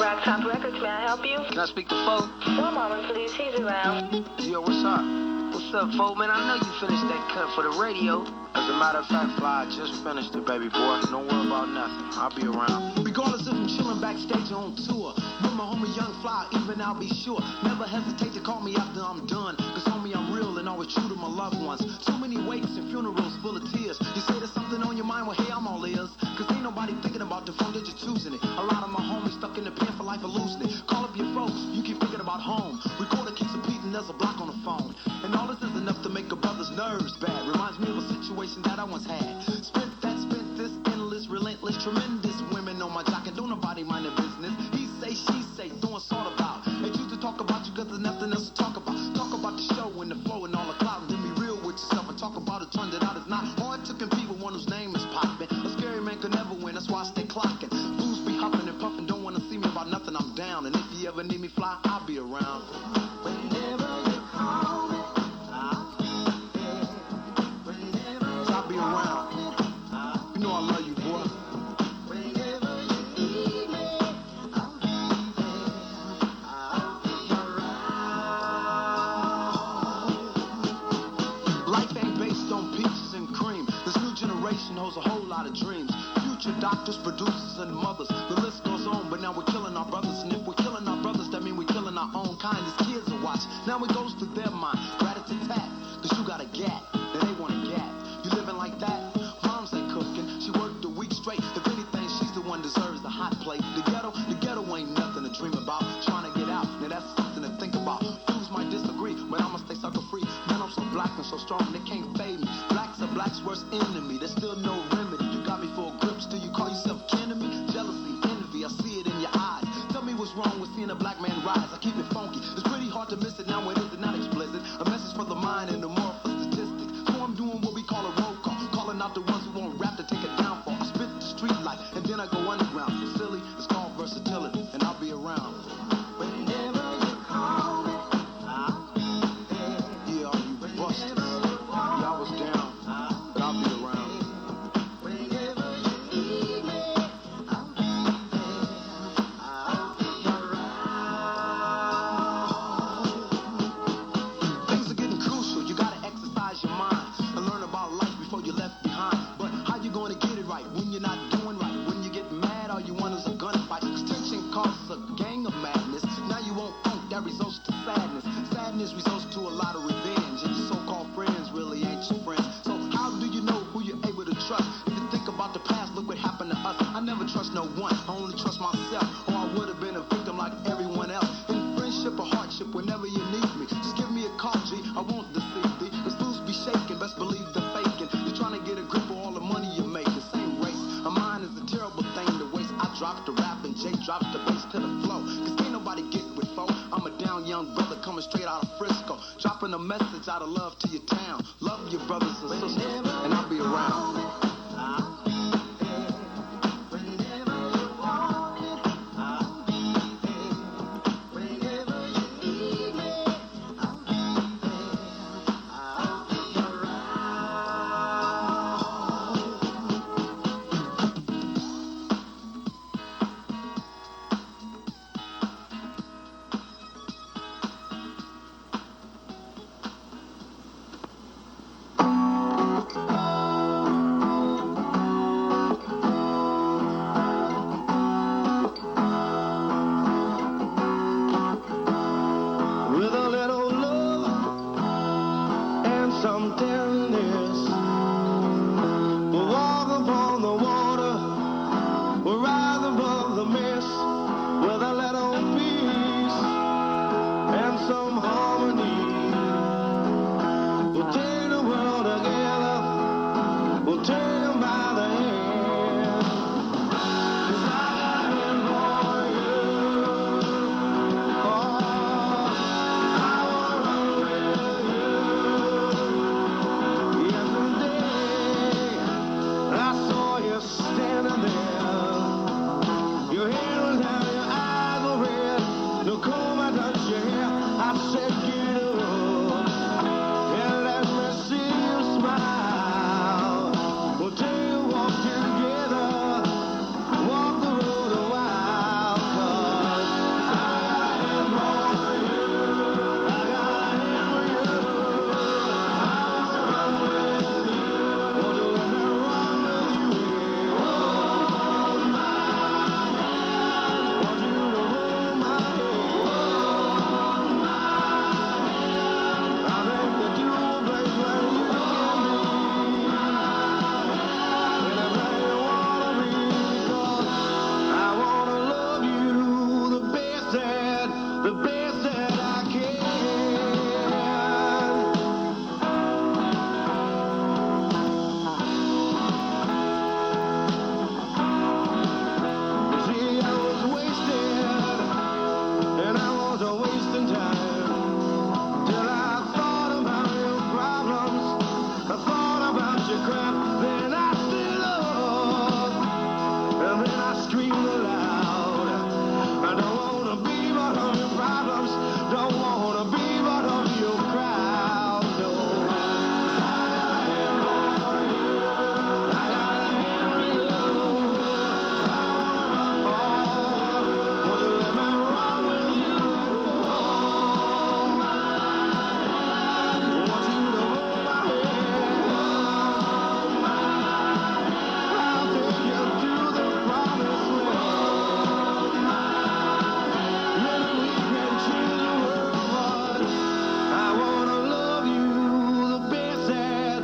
Rock Top Records, may I help you? Can I speak to Fo? One moment, please. He's around. Yo, what's up? What's up, Fo? Man, I know you finished that cut for the radio. As a matter of fact, Fly, I just finished it, baby boy. Don't worry about nothing. I'll be around. Regardless if I'm chilling backstage or on tour, with my homie Young Fly, even I'll be sure. Never hesitate to call me after I'm done. Cause homie, I'm real and always true to my loved ones. So many wakes and funerals full of tears. You say there's something on your mind, well, hey, I'm all ears. Cause ain't nobody thinking about the phone that you're choosing it. A lot of my homies stuck in the pen for life of losing it. Call up your folks, you keep thinking about home. Recorder keeps repeating, there's a block on the phone. And all this is enough to make a brother's nerves bad. Reminds me of a situation that I once had. Spent this, endless, relentless, tremendous women on my jock and don't nobody mind their business. He say, she say, throwing salt about. They choose to talk about you cause there's nothing else to talk about. Talk about the show and the flow and all the clout. And then be real with yourself and talk about it. Turns it out it's not hard to compete with one whose name is poppin'. A scary man could never win, that's why I stay clocking. Fools be huffing and puffing, don't wanna see me about nothing, I'm down. And if you ever need me fly, I'll be around. Whenever you call me, I'll be around. You know I love you, boy. Whenever you need me, I'll be there. I'll be around. Life ain't based on peaches and cream. This new generation holds a whole lot of dreams. Future doctors, producers, and mothers. The list goes on, but now we're killing our brothers. And if we're killing our brothers, that means we're killing our own kind. These kids will watch. Now it goes through their mind. Rat-a-tat-tat, cause you got a gat. Then they want a gat. You living like that? Moms ain't cooking. She worked a week straight. If anything, she's the one deserves the hot plate. The ghetto ain't nothing to dream about. Trying to get out, now that's something to think about. Fools might disagree, but I'ma stay sucker free. Man, I'm so black and so strong, they can't fade me. Black's a black's worst enemy. There's still no remedy. You got me full grips till you call yourself kin to me. Jealousy, envy, I see it in your eyes. Tell me what's wrong with seeing a black man rise. I keep it funky. It's pretty hard to miss it now. It is not explicit. A message for the mind and the moral for statistics. So I'm doing what we call a roll call. Calling out the ones who won't rap to take it down for. I spit the street life and then I go underground. Silly, it's called versatility, and I'll be around. Whenever you call me, I'll be there. Yeah, all you busters. Yeah, I was down, but I'll be around. Whenever you need me, I'll be there. I'll be around. Things are getting crucial. You gotta exercise your mind and learn about life before you're left behind. But how you gonna get it right when you're not doing right? When you get mad, all you want is a gunfight. Tension causes a gang of madness. Now you won't think that results to sadness. Sadness results to a lot of revenge. And your so-called friends really ain't your friends. So how do you know who you're able to trust? If you think about the past, look what happened to us. I never trust no one. I only trust myself. Or I would have been a victim like everyone else. In friendship or hardship, whenever you need me, just give me a call, G. I won't deceive thee. Cause fools be shaking, best believe they're faking. You're trying to get a grip of all the money you make. The same race. A mind is a terrible thing to waste. I drop the rap and Jay drops the bass to the flow. Cause can't nobody get with foe. I'm a down young brother coming straight out of Frisco. Dropping a message out of love to your town. Love your brothers and sisters, and I'll be around. some harmony. We'll take the world together. We'll take them by the hand. 'Cause I got it for you. Oh, I wanna run with you. Yesterday, I saw you standing there. Your head was down, your eyes were red. No comb, I touched your hair. I said, get up and let me see you smile. We'll take a walk together, walk the road a while. 'Cause I got it for you. I got it for you. I wanna run with you. Won't you let me run with you? Hold my hand. Want you to hold my hand. Hold my hand. I think that you will place where you can be. Whenever you wanna be. 'Cause I wanna love you the best that I can. See, I was wasted, and I was wasting time, till I thought about your problems, I thought about your crap, then I stood up, and then I screamed aloud. I don't wanna be one of your problems, don't wanna be one of your crowd, no. I got it for you. I got it for you. Will you let me run with you? Hold my hand. Want you to hold my hand. Hold my hand. I'll take you to the promised land. Maybe we can change the world, but I wanna love you the best that I can.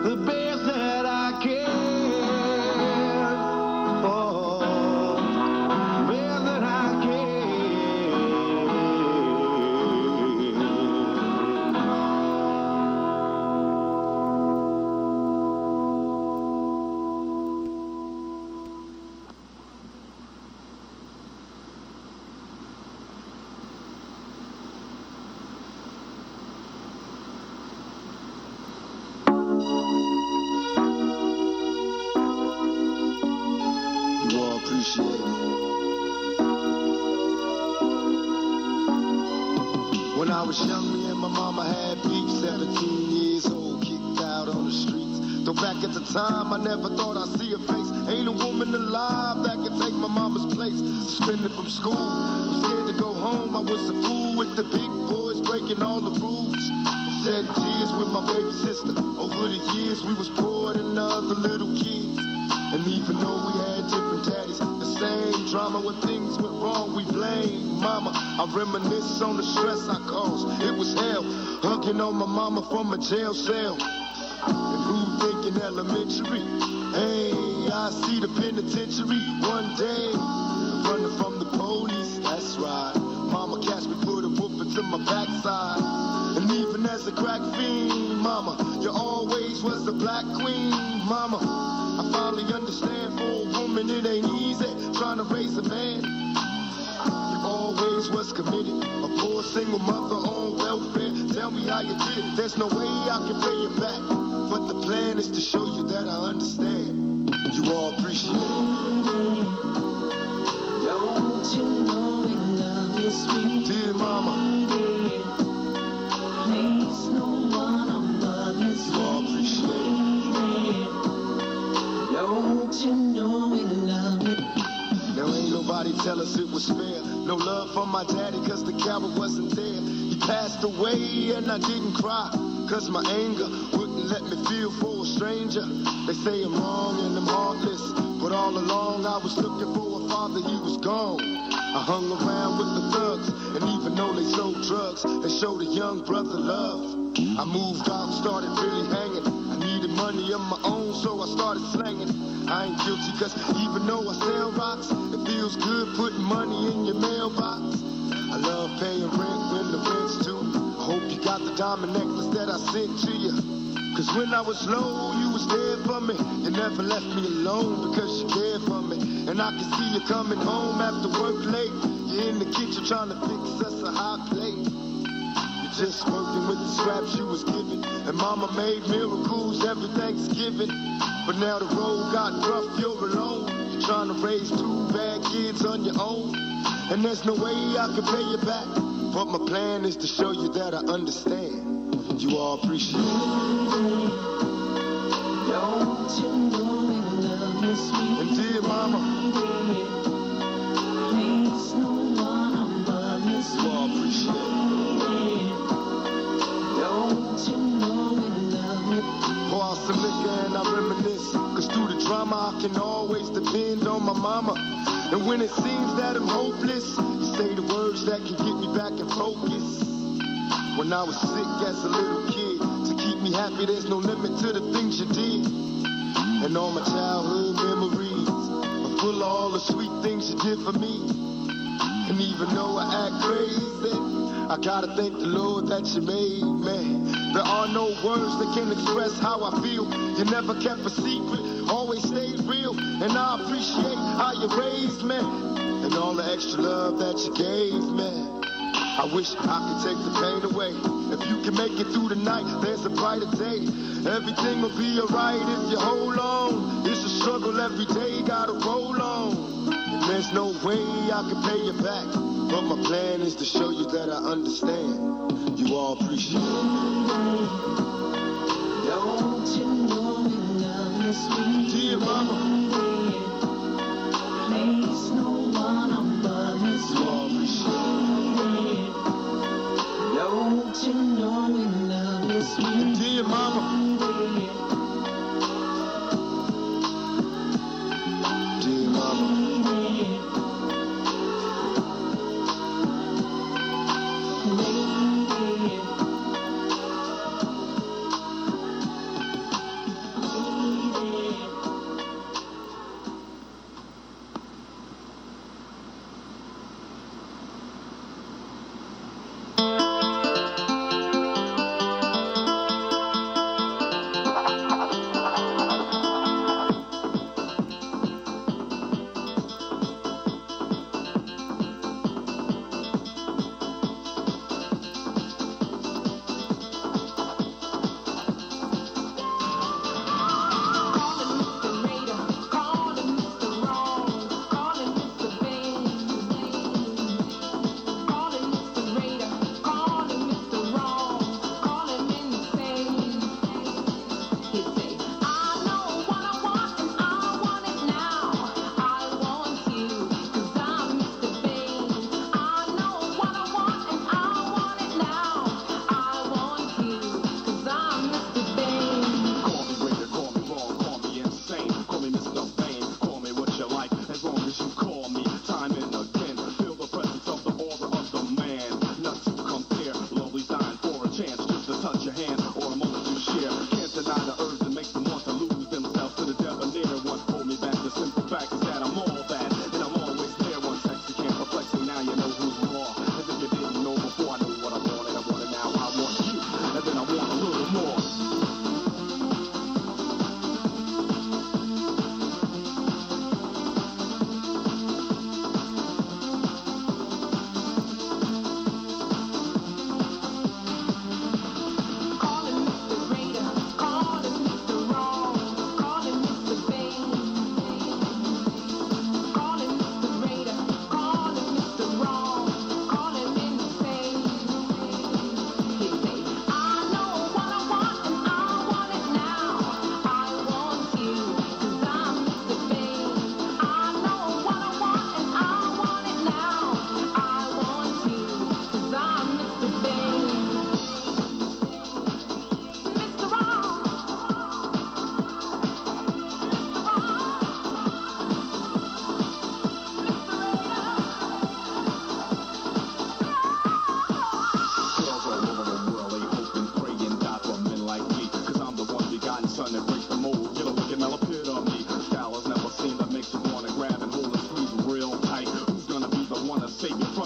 The best that I can. Oh, best that I can. You all appreciate it. When I was young, me and my mama had beef. 17 years old, kicked out on the streets. Though back at the time, I never thought I'd see her face. Ain't a woman alive that could take my mama's place. Suspended from school, I'm scared to go home. I was a fool with the big boys, breaking all the rules. Shed tears with my baby sister. Over the years, we was poor than other little kids. And even though we had different daddies, the same drama when things went wrong, we blame mama. I reminisce on the stress I caused. It was hell, hugging on my mama from a jail cell. And who thinking elementary? Hey, I see the penitentiary one day. Running from the police, that's right. Mama catch me, put a whooping to my backside. And even as a crack fiend, mama, you always was the black queen, mama. I finally understand for a woman it ain't easy trying to raise a man. You always was committed, a poor single mother on welfare. Tell me how you did it, there's no way I can pay you back. But the plan is to show you that I understand. You all appreciate it. Don't you know we love you, sweet dear mama? Please, no one above you, you all appreciate it. Don't you know we love you? Now ain't nobody tell us it was fair. No love from my daddy cause the coward wasn't there. He passed away and I didn't cry cause my anger wouldn't let me feel for a stranger. They say I'm wrong and I'm heartless, but all along I was looking for a father, he was gone. I hung around with the thugs, and even though they sold drugs, they showed a young brother love. I moved out and started really hanging. I needed money of my own, so I started slanging. I ain't guilty cause even though I sell rocks, it feels good putting money in your mailbox. I love paying rent when the rent's due. I hope you got the diamond necklace that I sent to you. Cause when I was low, you was there for me. You never left me alone because you cared for me. And I can see you coming home after work late. You're in the kitchen trying to fix us a hot plate. You're just working with the scraps you was given. And mama made miracles every Thanksgiving. But now the road got rough, you're alone. You're trying to raise 2 bad kids on your own. And there's no way I can pay you back. But my plan is to show you that I understand. You all appreciate it. Don't you know we love you, sweet? And dear mama, please, no one above you, sweet. You all appreciate it. Don't you know we love you? Pour out some liquor and I reminisce. Cause through the drama I can always depend on my mama. And when it seems that I'm hopeless, you say the words that can get me back in focus. When I was sick as a little kid, to keep me happy, there's no limit to the things you did. And all my childhood memories are full of all the sweet things you did for me. And even though I act crazy, I gotta thank the Lord that you made me. There are no words that can express how I feel. You never kept a secret, always stayed real. And I appreciate how you raised me and all the extra love that you gave me. I wish I could take the pain away. If you can make it through the night, there's a brighter day. Everything will be alright if you hold on. It's a struggle every day, gotta roll on. And there's no way I can pay you back. But my plan is to show you that I understand. You all appreciate it. Don't you know we love you, sweet dear mama? Please, no one above you, sweet. You all appreciate it. Don't you know we love you, sweet dear mama? Dear mama.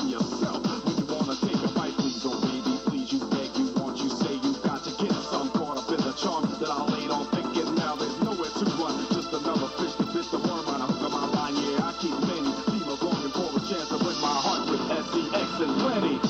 on yourself. When you wanna take a bite, please don't baby, please you beg, you want, you say you got to get some. Caught up in the charm that I laid on thinking now there's nowhere to run. Just another fish to bit the worm on a hook of my line. Yeah, I keep many females longing for a chance to win my heart with SCX and plenty.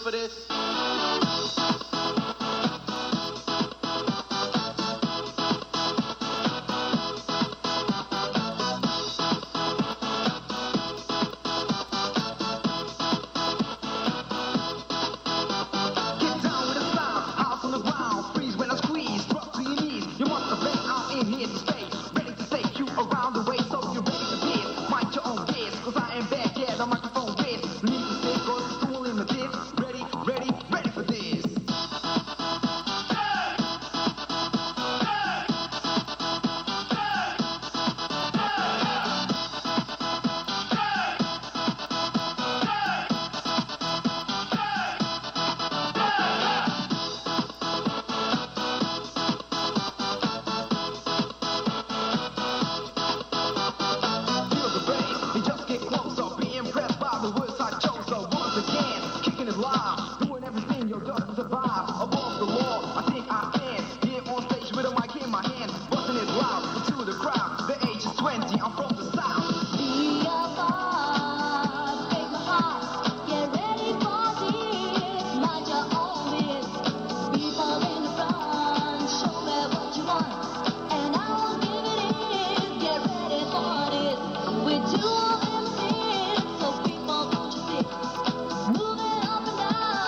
for this? Moving up and down.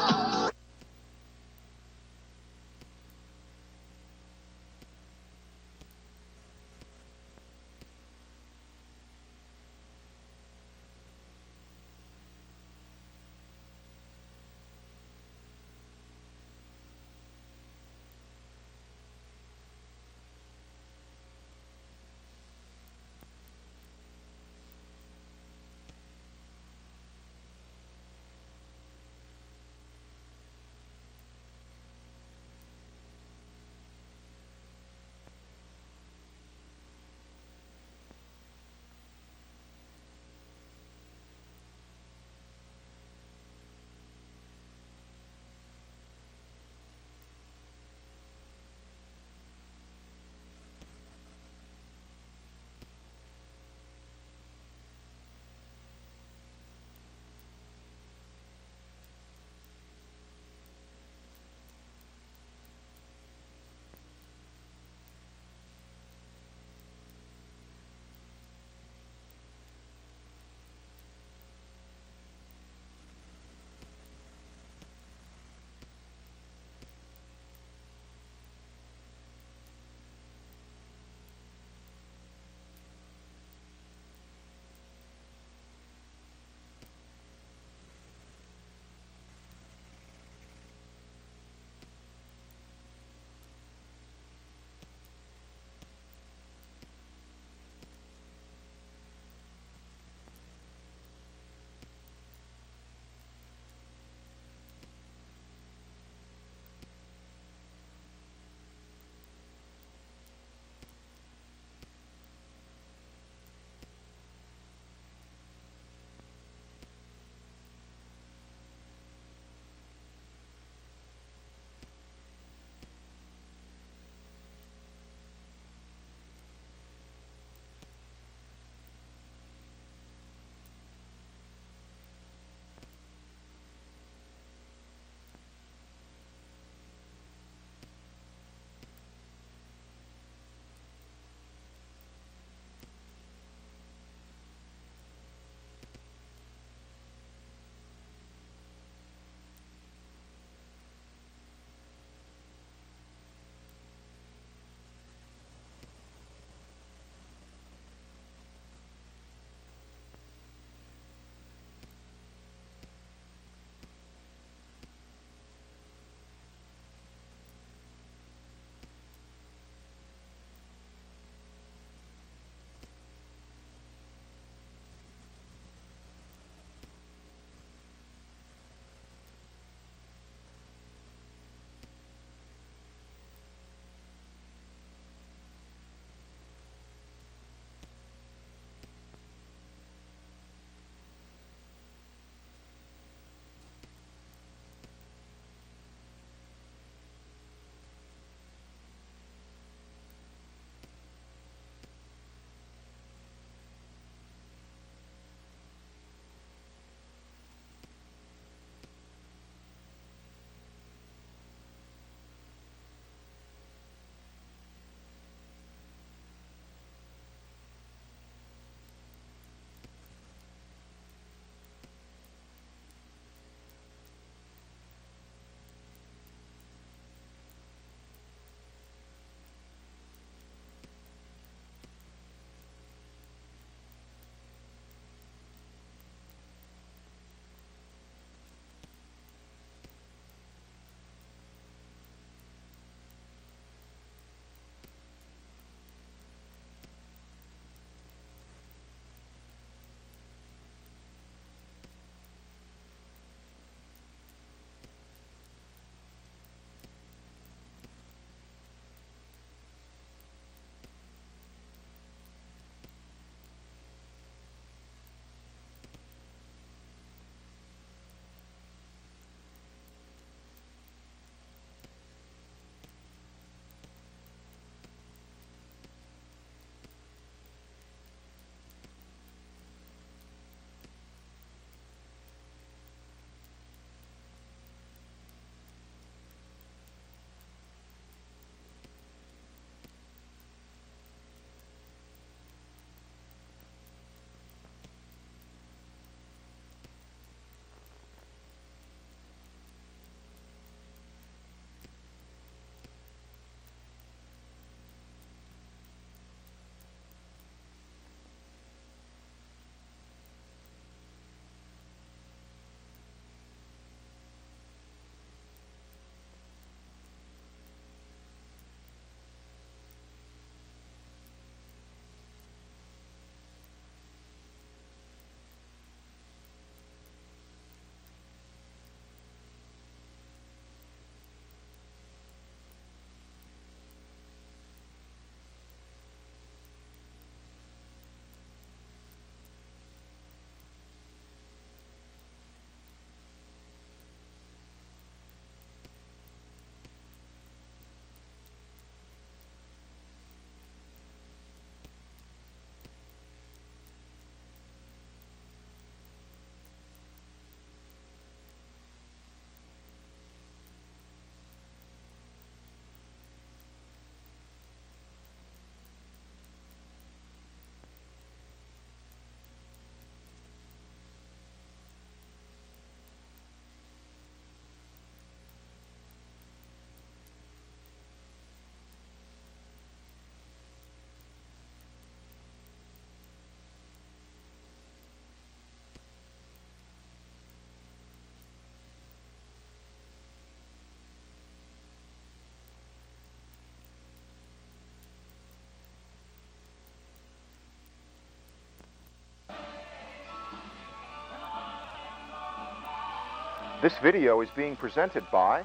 This video is being presented by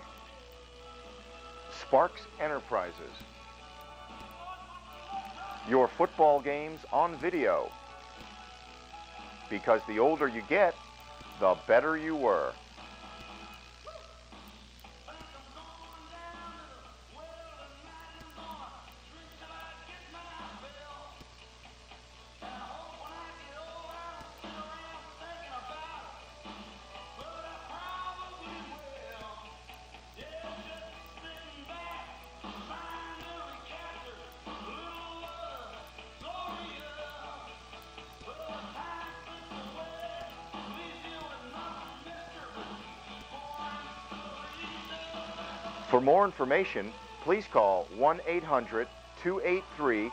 Sparks Enterprises. Your football games on video. Because the older you get, the better you were. For more information, please call 1-800-283-2486.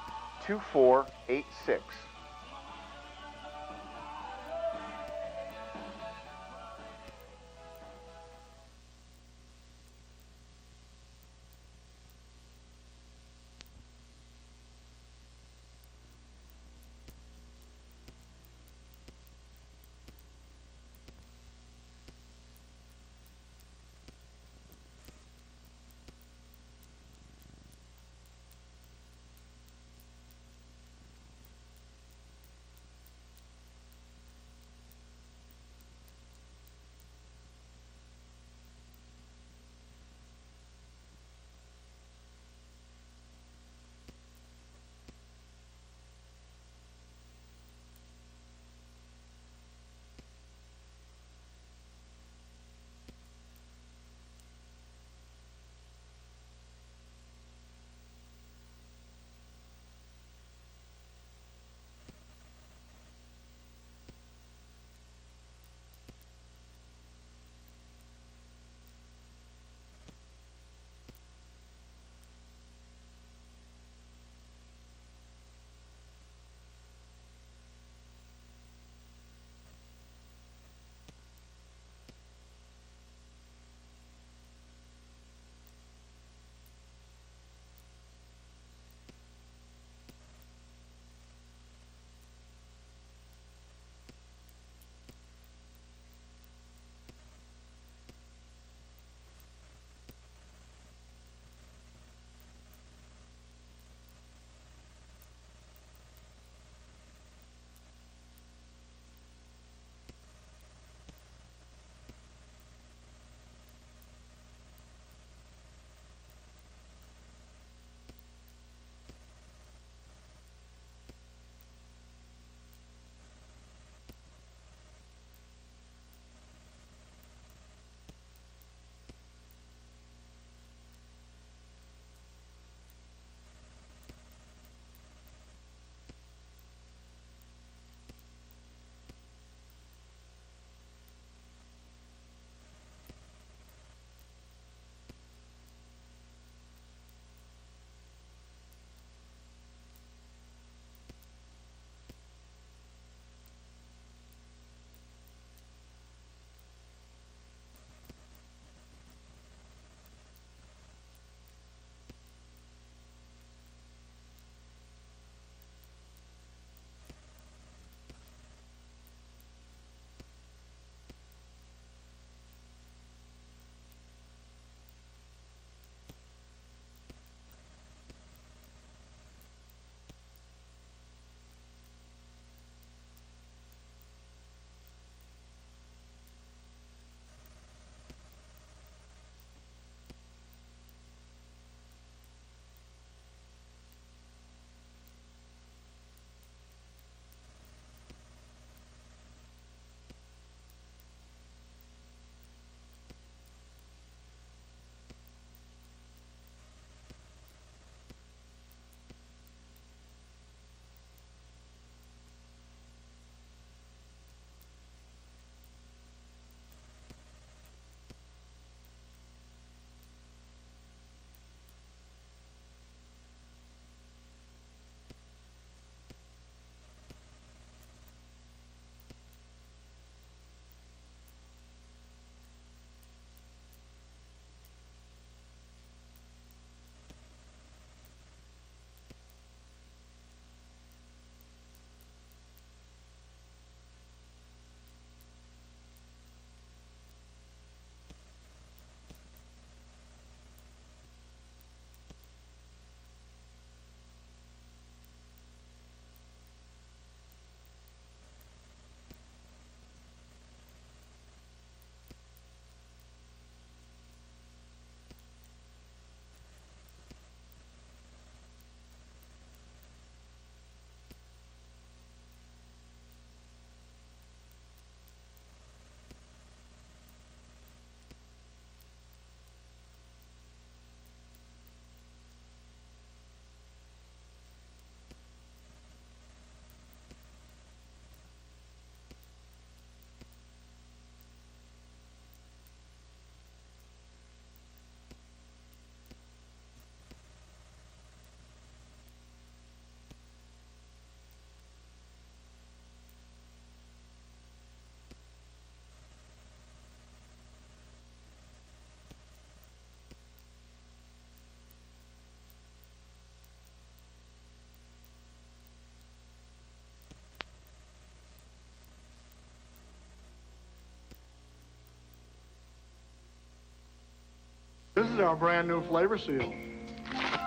This is our brand new flavor seal.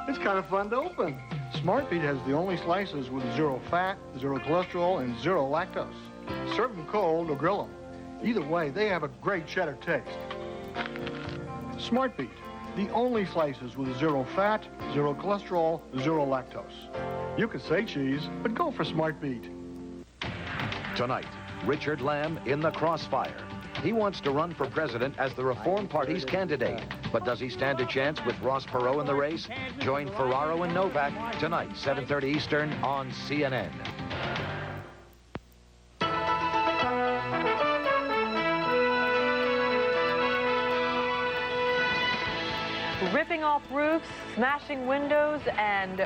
It's kind of fun to open. Smart Beat has the only slices with 0 fat, 0 cholesterol, and 0 lactose. Serve them cold or grill them. Either way, they have a great cheddar taste. Smart Beat, the only slices with 0 fat, 0 cholesterol, 0 lactose. You could say cheese, but go for Smart Beat. Tonight, Richard Lamb in the crossfire. He wants to run for president as the Reform Party's candidate. But does he stand a chance with Ross Perot in the race? Join Ferraro and Novak tonight, 7:30 Eastern on CNN. Ripping off roofs, smashing windows, and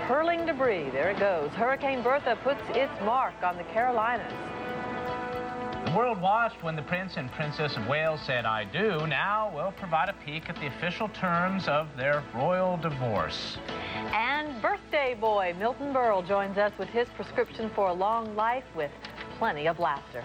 hurling debris. There it goes. Hurricane Bertha puts its mark on the Carolinas. The world watched when the Prince and Princess of Wales said, "I do." Now we'll provide a peek at the official terms of their royal divorce. And birthday boy Milton Berle joins us with his prescription for a long life with plenty of laughter.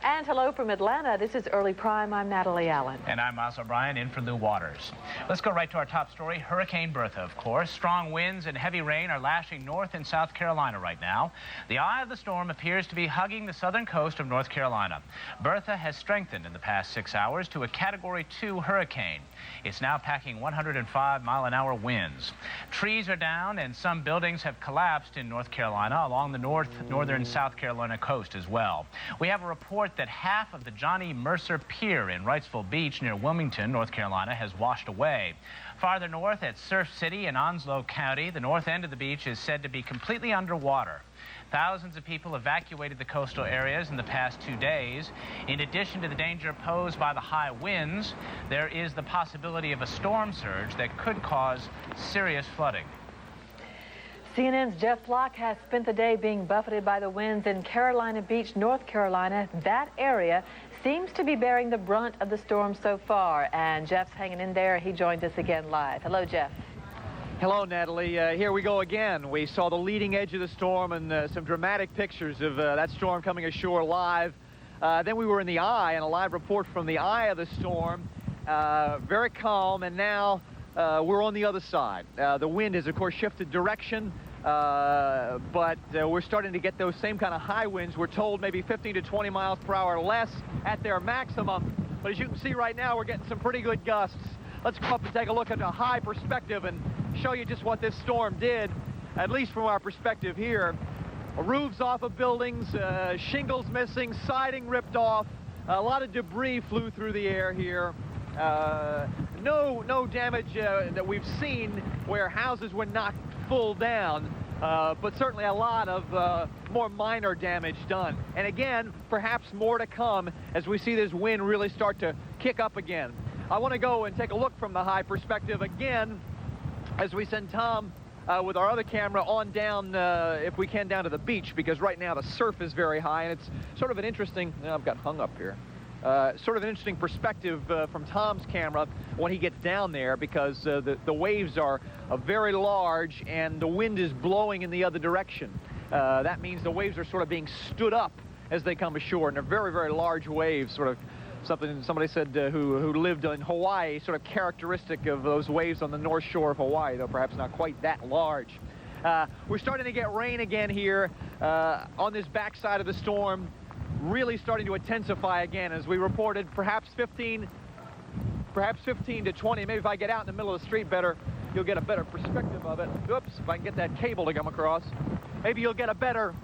And hello from Atlanta. This is Early Prime. I'm Natalie Allen. And I'm Miles O'Brien in for Lou Waters. Let's go right to our top story. Hurricane Bertha, of course. Strong winds and heavy rain are lashing north and South Carolina right now. The eye of the storm appears to be hugging the southern coast of North Carolina. Bertha has strengthened in the past 6 hours to a Category 2 hurricane. It's now packing 105-mile-an-hour winds. Trees are down and some buildings have collapsed in North Carolina along the northern South Carolina coast as well. We have a report that half of the Johnny Mercer Pier in Wrightsville Beach near Wilmington, North Carolina, has washed away. Farther north at Surf City in Onslow County, the north end of the beach is said to be completely underwater. Thousands of people evacuated the coastal areas in the past 2 days. In addition to the danger posed by the high winds, there is the possibility of a storm surge that could cause serious flooding. CNN's Jeff Flock has spent the day being buffeted by the winds in Carolina Beach, North Carolina. That area seems to be bearing the brunt of the storm so far. And Jeff's hanging in there. He joined us again live. Hello, Jeff. Hello, Natalie. Here we go again. We saw the leading edge of the storm and some dramatic pictures of that storm coming ashore live. Then we were in the eye, and a live report from the eye of the storm. Very calm, and now we're on the other side. The wind has, of course, shifted direction, but we're starting to get those same kind of high winds. We're told maybe 15 to 20 miles per hour less at their maximum. But as you can see right now, we're getting some pretty good gusts. Let's go up and take a look at a high perspective and show you just what this storm did, at least from our perspective here. Roofs off of buildings, shingles missing, siding ripped off. A lot of debris flew through the air here. No damage that we've seen where houses were knocked full down, but certainly a lot of more minor damage done. And again, perhaps more to come as we see this wind really start to kick up again. I want to go and take a look from the high perspective again as we send Tom with our other camera on down, if we can, down to the beach, because right now the surf is very high, and it's sort of an interesting, I've got hung up here, sort of an interesting perspective from Tom's camera when he gets down there, because the waves are very large and the wind is blowing in the other direction. That means the waves are sort of being stood up as they come ashore, and they're very, very large waves, sort of something somebody said who lived in Hawaii, sort of characteristic of those waves on the north shore of Hawaii, though perhaps not quite that large. We're starting to get rain again here on this backside of the storm, really starting to intensify again, as we reported, perhaps 15 to 20. Maybe if I get out in the middle of the street better, you'll get a better perspective of it. Oops, if I can get that cable to come across. Maybe you'll get a better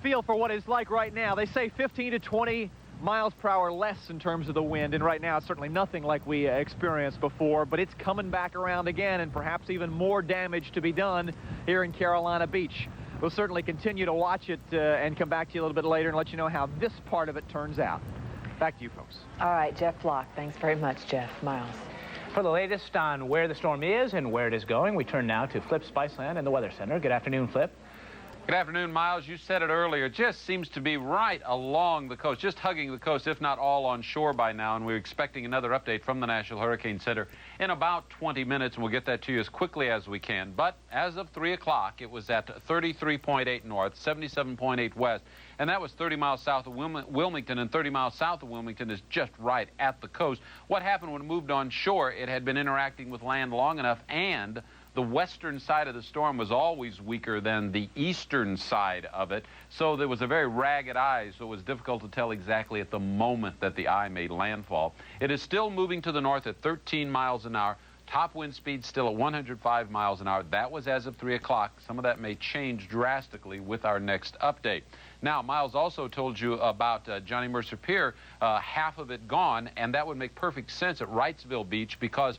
feel for what it's like right now. They say 15 to 20 miles per hour less in terms of the wind, and right now it's certainly nothing like we experienced before, but it's coming back around again, and perhaps even more damage to be done here in Carolina Beach. We'll certainly continue to watch it and come back to you a little bit later and let you know how this part of it turns out. Back to you folks. All right, Jeff Flock. Thanks very much, Jeff. Miles. For the latest on where the storm is and where it is going, we turn now to Flip Spiceland and the Weather Center. Good afternoon, Flip. Good afternoon, Miles. You said it earlier. It just seems to be right along the coast, just hugging the coast, if not all on shore by now. And we're expecting another update from the National Hurricane Center in about 20 minutes, and we'll get that to you as quickly as we can. But as of 3 o'clock, it was at 33.8 north, 77.8 west, and that was 30 miles south of Wilmington, and 30 miles south of Wilmington is just right at the coast. What happened when it moved on shore? It had been interacting with land long enough, and the western side of the storm was always weaker than the eastern side of it, so there was a very ragged eye, so it was difficult to tell exactly at the moment that the eye made landfall. It is still moving to the north at 13 miles an hour. Top wind speed still at 105 miles an hour. That was as of 3 o'clock. Some of that may change drastically with our next update. Now, Miles also told you about Johnny Mercer Pier, half of it gone, and that would make perfect sense at Wrightsville Beach because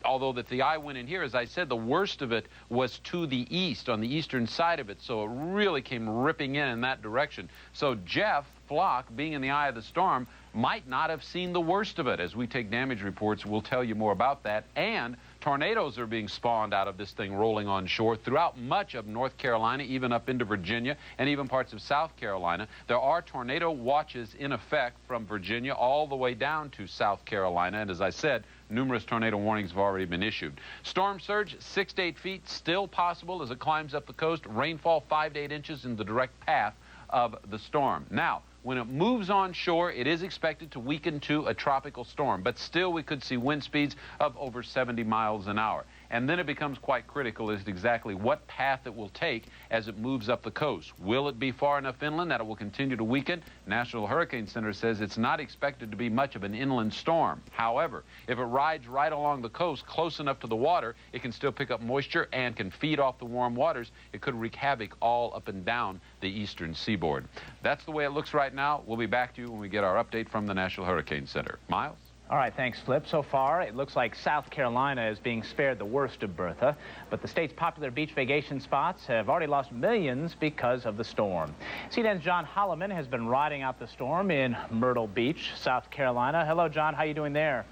although that the eye went in here, as I said, the worst of it was to the east, on the eastern side of it, so it really came ripping in that direction. So Jeff Flock, being in the eye of the storm, might not have seen the worst of it. As we take damage reports, we'll tell you more about that. And tornadoes are being spawned out of this thing rolling on shore throughout much of North Carolina, even up into Virginia, and even parts of South Carolina. There are tornado watches in effect from Virginia all the way down to South Carolina. And as I said, numerous tornado warnings have already been issued. Storm surge, 6 to 8 feet, still possible as it climbs up the coast. Rainfall, 5 to 8 inches in the direct path of the storm. Now, when it moves on shore, it is expected to weaken to a tropical storm, but still we could see wind speeds of over 70 miles an hour. And then it becomes quite critical as to exactly what path it will take as it moves up the coast. Will it be far enough inland that it will continue to weaken? National Hurricane Center says it's not expected to be much of an inland storm. However, if it rides right along the coast, close enough to the water, it can still pick up moisture and can feed off the warm waters. It could wreak havoc all up and down the eastern seaboard. That's the way it looks right now. We'll be back to you when we get our update from the National Hurricane Center. Miles? All right, thanks, Flip. So far, it looks like South Carolina is being spared the worst of Bertha, but the state's popular beach vacation spots have already lost millions because of the storm. CNN's John Holloman has been riding out the storm in Myrtle Beach, South Carolina. Hello, John. How are you doing there?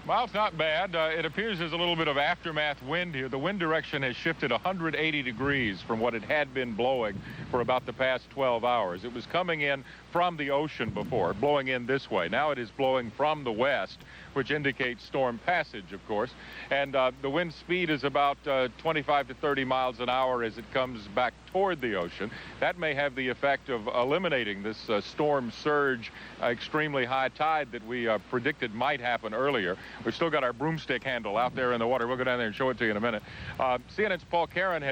Well, it's not bad. It appears there's a little bit of aftermath wind here. The wind direction has shifted 180 degrees from what it had been blowing for about the past 12 hours. It was coming in from the ocean before, blowing in this way. Now it is blowing from the west, which indicates storm passage, of course. And the wind speed is about 25 to 30 miles an hour as it comes back toward the ocean. That may have the effect of eliminating this storm surge, extremely high tide that we predicted might happen earlier. We've still got our broomstick handle out there in the water. We'll go down there and show it to you in a minute. CNN's Paul Caron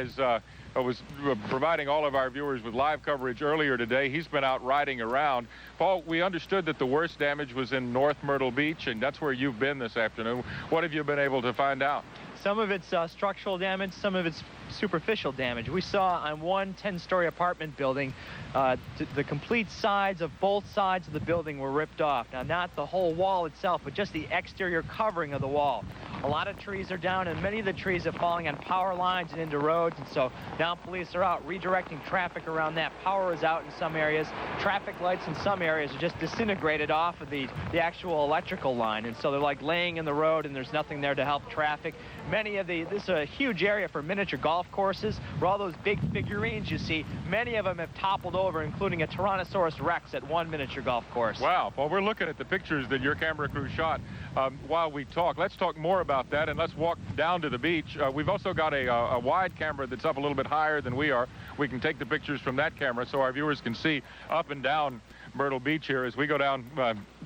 was providing all of our viewers with live coverage earlier today. He's been out riding around. Paul, we understood that the worst damage was in North Myrtle Beach, and that's where you've been this afternoon. What have you been able to find out? Some of it's structural damage, some of it's superficial damage. We saw on one 10-story apartment building, the complete sides of both sides of the building were ripped off. Now, not the whole wall itself, but just the exterior covering of the wall. A lot of trees are down, and many of the trees are falling on power lines and into roads, and so now police are out redirecting traffic around that. Power is out in some areas. Traffic lights in some areas are just disintegrated off of the actual electrical line, and so they're like laying in the road, and there's nothing there to help traffic. This is a huge area for miniature golf courses, where all those big figurines you see, many of them have toppled over, including a Tyrannosaurus Rex at one miniature golf course. Wow. Well, we're looking at the pictures that your camera crew shot while we talk. Let's talk more about that, and let's walk down to the beach. We've also got a wide camera that's up a little bit higher than we are. We can take the pictures from that camera so our viewers can see up and down Myrtle Beach here as we go down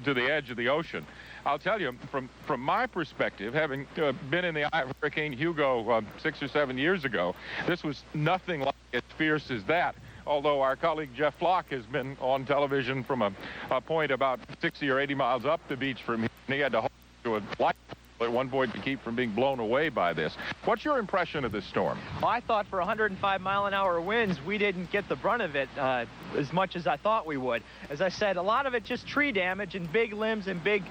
to the edge of the ocean. I'll tell you, from my perspective, having been in the eye of Hurricane Hugo 6 or 7 years ago, this was nothing like as fierce as that. Although our colleague Jeff Flock has been on television from a point about 60 or 80 miles up the beach from here, and he had to hold to a light at one point to keep from being blown away by this. What's your impression of this storm? Well, I thought for 105-mile-an-hour winds, we didn't get the brunt of it. as much as I thought we would. As I said, a lot of it just tree damage and big limbs and big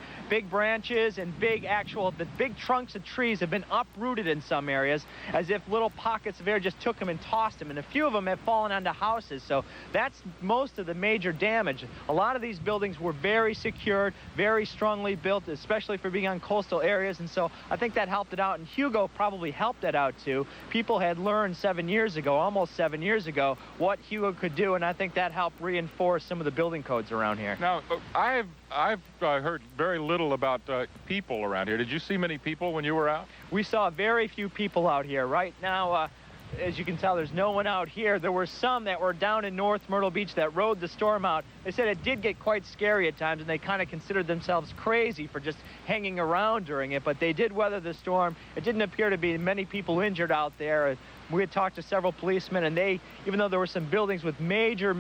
branches and the big trunks of trees have been uprooted in some areas, as if little pockets of air just took them and tossed them, and a few of them have fallen onto houses. So that's most of the major damage. A lot of these buildings were very secured, very strongly built, especially for being on coastal areas, and so I think that helped it out, and Hugo probably helped it out too. People had learned 7 years ago, almost 7 years ago, what Hugo could do, and I think that helped reinforce some of the building codes around here. Now, I've heard very little about people around here. Did you see many people when you were out? We saw very few people out here. Right now, as you can tell, there's no one out here. There were some that were down in North Myrtle Beach that rode the storm out. They said it did get quite scary at times, and they kind of considered themselves crazy for just hanging around during it, but they did weather the storm. It didn't appear to be many people injured out there. We had talked to several policemen, and they, even though there were some buildings with major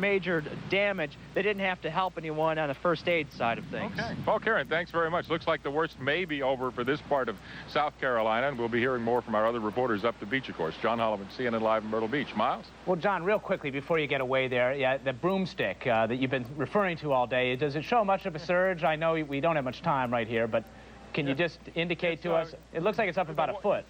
damage, they didn't have to help anyone on the first aid side of things. Okay. Paul Karen, thanks very much. Looks like the worst may be over for this part of South Carolina, and we'll be hearing more from our other reporters up the beach, of course. John Holliman, CNN Live in Myrtle Beach. Miles? Well, John, real quickly before you get away there, yeah, the broomstick that you've been referring to all day, does it show much of a surge? I know we don't have much time right here, but can you just indicate to us? It looks like it's up about a foot.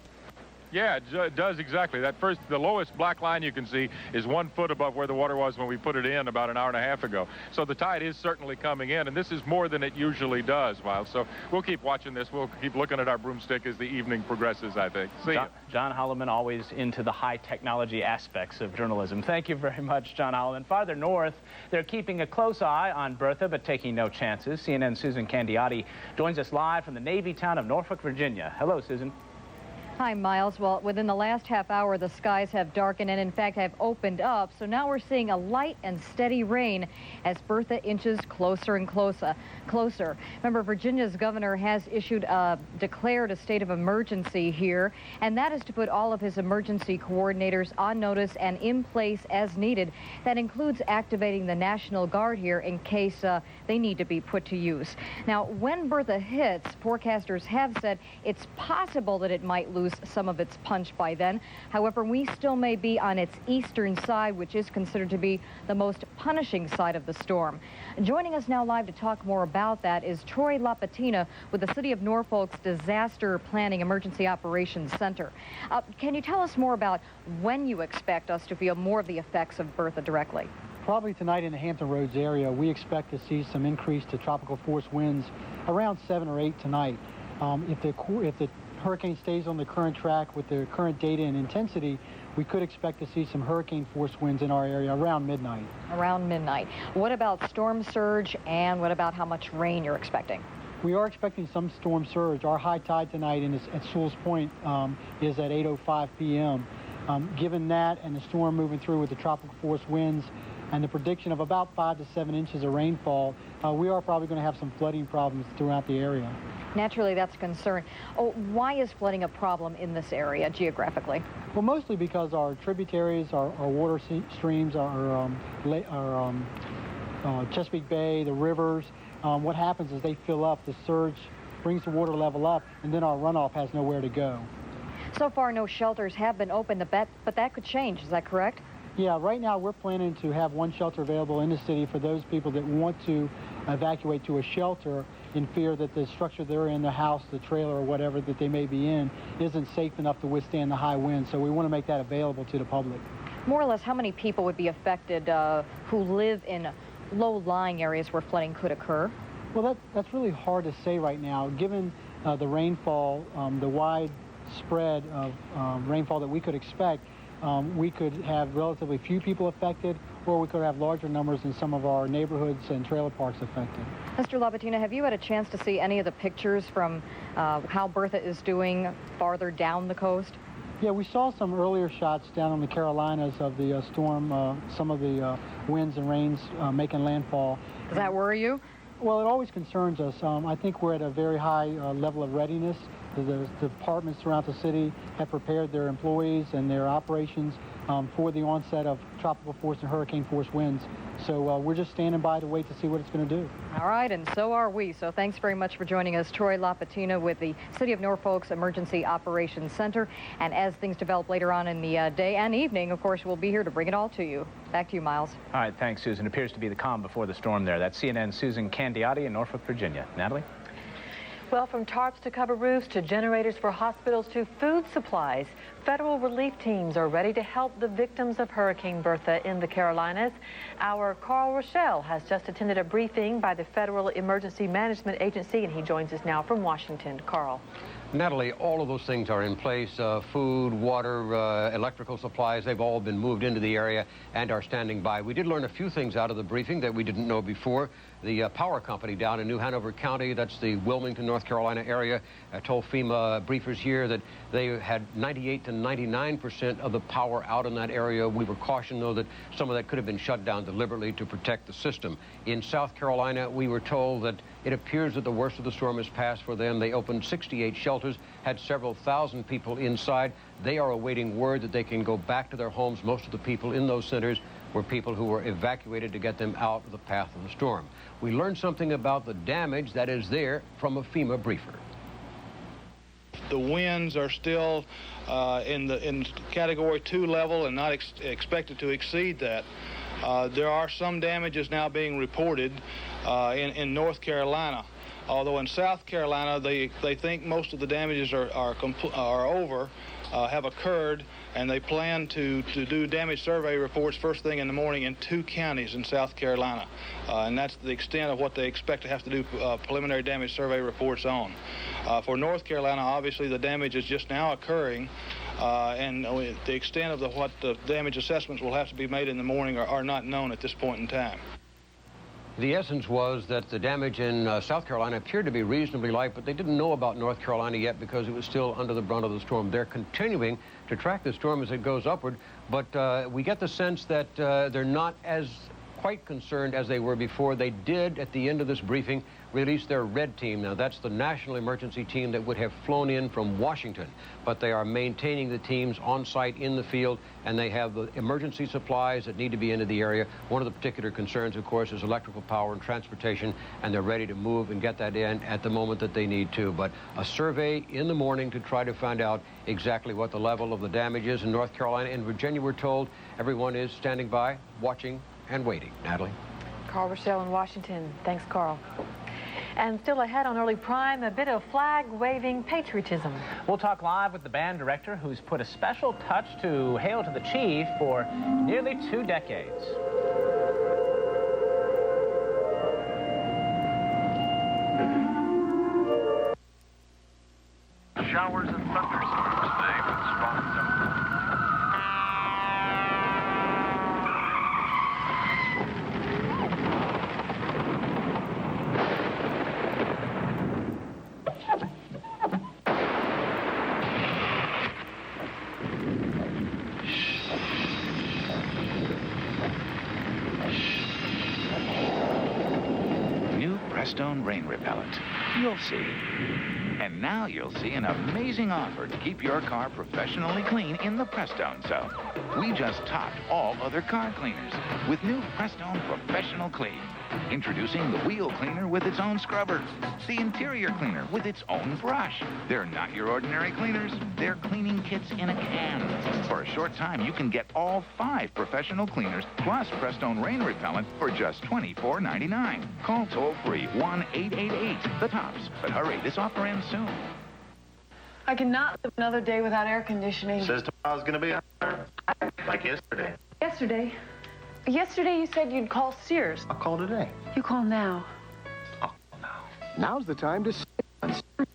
Yeah, it does exactly. The lowest black line you can see is 1 foot above where the water was when we put it in about an hour and a half ago. So the tide is certainly coming in, and this is more than it usually does, Miles. So we'll keep watching this. We'll keep looking at our broomstick as the evening progresses, I think. See you. John Holliman, always into the high technology aspects of journalism. Thank you very much, John Holliman. Farther north, they're keeping a close eye on Bertha, but taking no chances. CNN's Susan Candiotti joins us live from the Navy town of Norfolk, Virginia. Hello, Susan. Hi, Miles. Well, within the last half hour, the skies have darkened and, in fact, have opened up. So now we're seeing a light and steady rain as Bertha inches closer and closer. Remember, Virginia's governor has declared a state of emergency here, and that is to put all of his emergency coordinators on notice and in place as needed. That includes activating the National Guard here in case they need to be put to use. Now, when Bertha hits, forecasters have said it's possible that it might lose some of its punch by then. However, we still may be on its eastern side, which is considered to be the most punishing side of the storm. Joining us now live to talk more about that is Troy Lapatina with the City of Norfolk's Disaster Planning Emergency Operations Center. Can you tell us more about when you expect us to feel more of the effects of Bertha directly? Probably tonight in the Hampton Roads area, we expect to see some increase to tropical force winds around 7 or 8 tonight. If the hurricane stays on the current track with the current data and intensity, we could expect to see some hurricane force winds in our area around midnight. Around midnight. What about storm surge, and what about how much rain you're expecting? We are expecting some storm surge. Our high tide tonight at Sewell's Point is at 8:05 p.m. Given that and the storm moving through with the tropical force winds and the prediction of about 5 to 7 inches of rainfall, we are probably going to have some flooding problems throughout the area. Naturally, that's a concern. Oh, why is flooding a problem in this area geographically? Well, mostly because our tributaries, our water streams, our Chesapeake Bay, the rivers, what happens is they fill up, the surge brings the water level up, and then our runoff has nowhere to go. So far, no shelters have been opened, but that could change. Is that correct? Yeah, right now we're planning to have one shelter available in the city for those people that want to evacuate to a shelter in fear that the structure they're in, the house, the trailer, or whatever that they may be in, isn't safe enough to withstand the high winds. So we want to make that available to the public. More or less, how many people would be affected who live in low-lying areas where flooding could occur? Well, that's really hard to say right now. Given the rainfall, the wide spread of rainfall that we could expect, we could have relatively few people affected, or we could have larger numbers in some of our neighborhoods and trailer parks affected. Mr. Lapatina, have you had a chance to see any of the pictures from how Bertha is doing farther down the coast? Yeah, we saw some earlier shots down in the Carolinas of the storm, some of the winds and rains making landfall. Does that worry you? Well, it always concerns us. I think we're at a very high level of readiness. The departments throughout the city have prepared their employees and their operations for the onset of tropical force and hurricane force winds. So we're just standing by to wait to see what it's going to do. All right, and so are we. So thanks very much for joining us, Troy Lapatina with the City of Norfolk's Emergency Operations Center. And as things develop later on in the day and evening, of course, we'll be here to bring it all to you. Back to you, Miles. All right, thanks, Susan. Appears to be the calm before the storm there. That's CNN's Susan Candiotti in Norfolk, Virginia. Natalie? Well, from tarps to cover roofs to generators for hospitals to food supplies, federal relief teams are ready to help the victims of Hurricane Bertha in the Carolinas. Our Carl Rochelle has just attended a briefing by the Federal Emergency Management Agency, and he joins us now from Washington. Carl. Natalie, all of those things are in place. Food, water, electrical supplies, they've all been moved into the area and are standing by. We did learn a few things out of the briefing that we didn't know before. The power company down in New Hanover County, that's the Wilmington, North Carolina area, told FEMA briefers here that they had 98 to 99% of the power out in that area. We were cautioned, though, that some of that could have been shut down deliberately to protect the system. In South Carolina, we were told that it appears that the worst of the storm has passed for them. They opened 68 shelters, had several thousand people inside. They are awaiting word that they can go back to their homes. Most of the people in those centers were people who were evacuated to get them out of the path of the storm. We learned something about the damage that is there from a FEMA briefer. The winds are still in Category 2 level and not expected to exceed that. There are some damages now being reported in North Carolina. Although in South Carolina, they think most of the damages are over, have occurred, and they plan to do damage survey reports first thing in the morning in 2 counties in South Carolina. And that's the extent of what they expect to have to do preliminary damage survey reports on. For North Carolina, obviously the damage is just now occurring, and the extent of what the damage assessments will have to be made in the morning are not known at this point in time. The essence was that the damage in South Carolina appeared to be reasonably light, but they didn't know about North Carolina yet because it was still under the brunt of the storm. They're continuing to track the storm as it goes upward, but we get the sense that they're not as quite concerned as they were before. They did, at the end of this briefing, release their red team. Now, that's the national emergency team that would have flown in from Washington, but they are maintaining the teams on site in the field, and they have the emergency supplies that need to be into the area. One of the particular concerns, of course, is electrical power and transportation, and they're ready to move and get that in at the moment that they need to. But a survey in the morning to try to find out exactly what the level of the damage is in North Carolina. In Virginia, we're told everyone is standing by, watching, and waiting. Natalie? Carl Rochelle in Washington. Thanks, Carl. And still ahead on Early Prime, a bit of flag-waving patriotism. We'll talk live with the band director who's put a special touch to Hail to the Chief for nearly 2 decades. Showers and thunderstorms today with strong Prestone rain repellent. You'll see. And now you'll see an amazing offer to keep your car professionally clean in the Prestone zone. We just topped all other car cleaners with new Prestone Professional Clean. Introducing the wheel cleaner with its own scrubber, the interior cleaner with its own brush. They're not your ordinary cleaners. They're cleaning kits in a can. For a short time, you can get all 5 professional cleaners plus Prestone rain repellent for just $24.99. Call toll-free 1-888-THE-TOPS. But hurry, this offer ends soon. I cannot live another day without air conditioning. Says tomorrow's going to be like yesterday. Yesterday you said you'd call Sears. I'll call today. You call now. Now's the time to save on Sears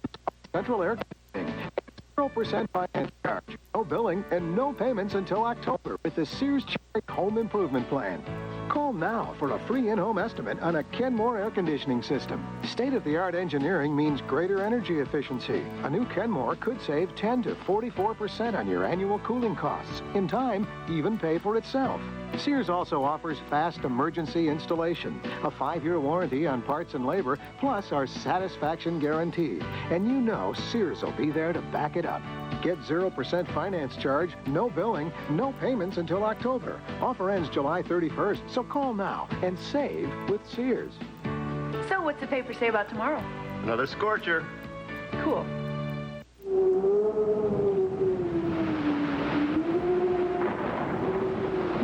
Central Air Conditioning. 0% finance charge, no billing, and no payments until October with the Sears Cherry Home Improvement Plan. Call now for a free in-home estimate on a Kenmore air conditioning system. State-of-the-art engineering means greater energy efficiency. A new Kenmore could save 10 to 44% on your annual cooling costs. In time, even pay for itself. Sears also offers fast emergency installation, a 5-year warranty on parts and labor, plus our satisfaction guarantee. And you know Sears will be there to back it up. Get 0% finance charge, no billing, no payments until October. Offer ends July 31st, so call now and save with Sears. So what's the paper say about tomorrow? Another scorcher. Cool.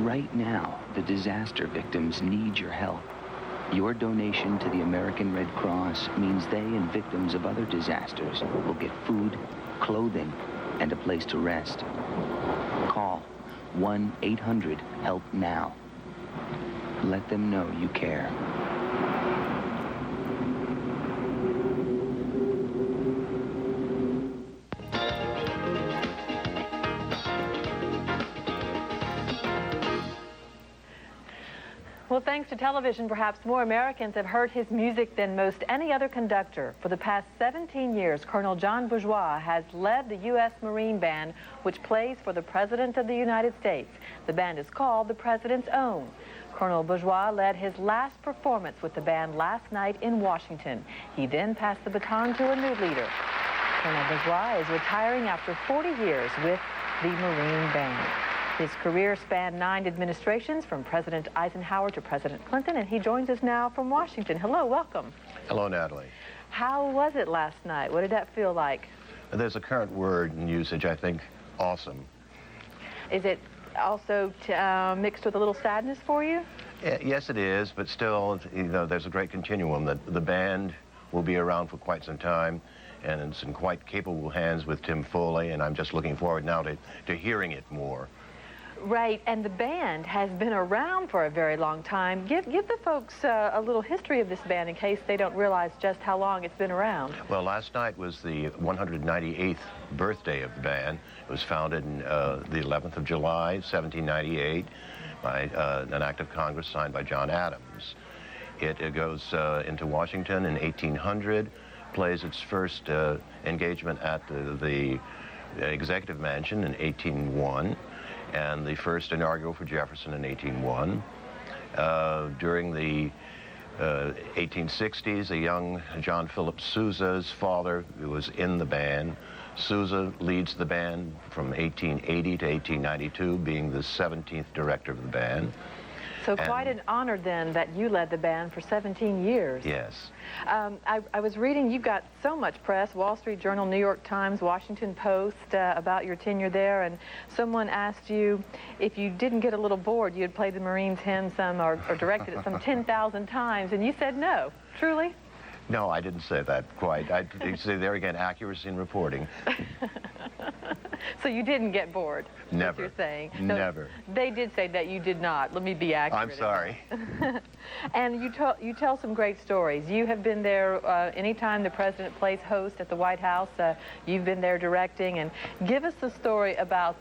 Right now, the disaster victims need your help. Your donation to the American Red Cross means they and victims of other disasters will get food, clothing, and a place to rest. Call 1-800-HELP-NOW. Let them know you care. Well, thanks to television, perhaps more Americans have heard his music than most any other conductor. For the past 17 years, Colonel John Bourgeois has led the U.S. Marine Band, which plays for the President of the United States. The band is called the President's Own. Colonel Bourgeois led his last performance with the band last night in Washington. He then passed the baton to a new leader. Colonel Bourgeois is retiring after 40 years with the Marine Band. His career spanned 9 administrations, from President Eisenhower to President Clinton, and he joins us now from Washington. Hello, welcome. Hello, Natalie. How was it last night? What did that feel like? There's a current word in usage, I think, awesome. Is it also mixed with a little sadness for you? Yes, it is, but still, you know, there's a great continuum. The band will be around for quite some time, and it's in quite capable hands with Tim Foley, and I'm just looking forward now to hearing it more. Right, and the band has been around for a very long time. Give the folks a little history of this band in case they don't realize just how long it's been around. Well, last night was the 198th birthday of the band. It was founded in the 11th of July, 1798, by an act of Congress signed by John Adams. It goes into Washington in 1800, plays its first engagement at the Executive Mansion in 1801. And the first inaugural for Jefferson in 1801. During the 1860s, a young John Philip Sousa's father, who was in the band. Sousa leads the band from 1880 to 1892, being the 17th director of the band. So quite an honor, then, that you led the band for 17 years. Yes. I was reading, you got so much press, Wall Street Journal, New York Times, Washington Post, about your tenure there, and someone asked you if you didn't get a little bored, you'd play the Marines hymn some or directed it some 10,000 times, and you said no. Truly? No, I didn't say that quite. You see, there again, accuracy in reporting. So you didn't get bored? Never. You're saying. Never. No, they did say that you did not. Let me be accurate. I'm sorry. And you tell some great stories. You have been there anytime the president plays host at the White House. You've been there directing. And give us the story about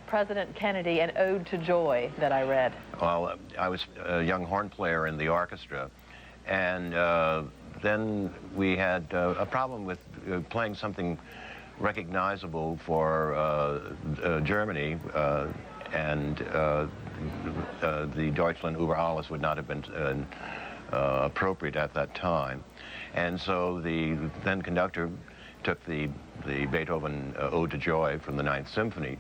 President Kennedy and Ode to Joy that I read. Well, I was a young horn player in the orchestra, and then we had a problem with playing something recognizable for Germany, and the Deutschland über alles would not have been appropriate at that time. And so the then conductor took the Beethoven Ode to Joy from the Ninth Symphony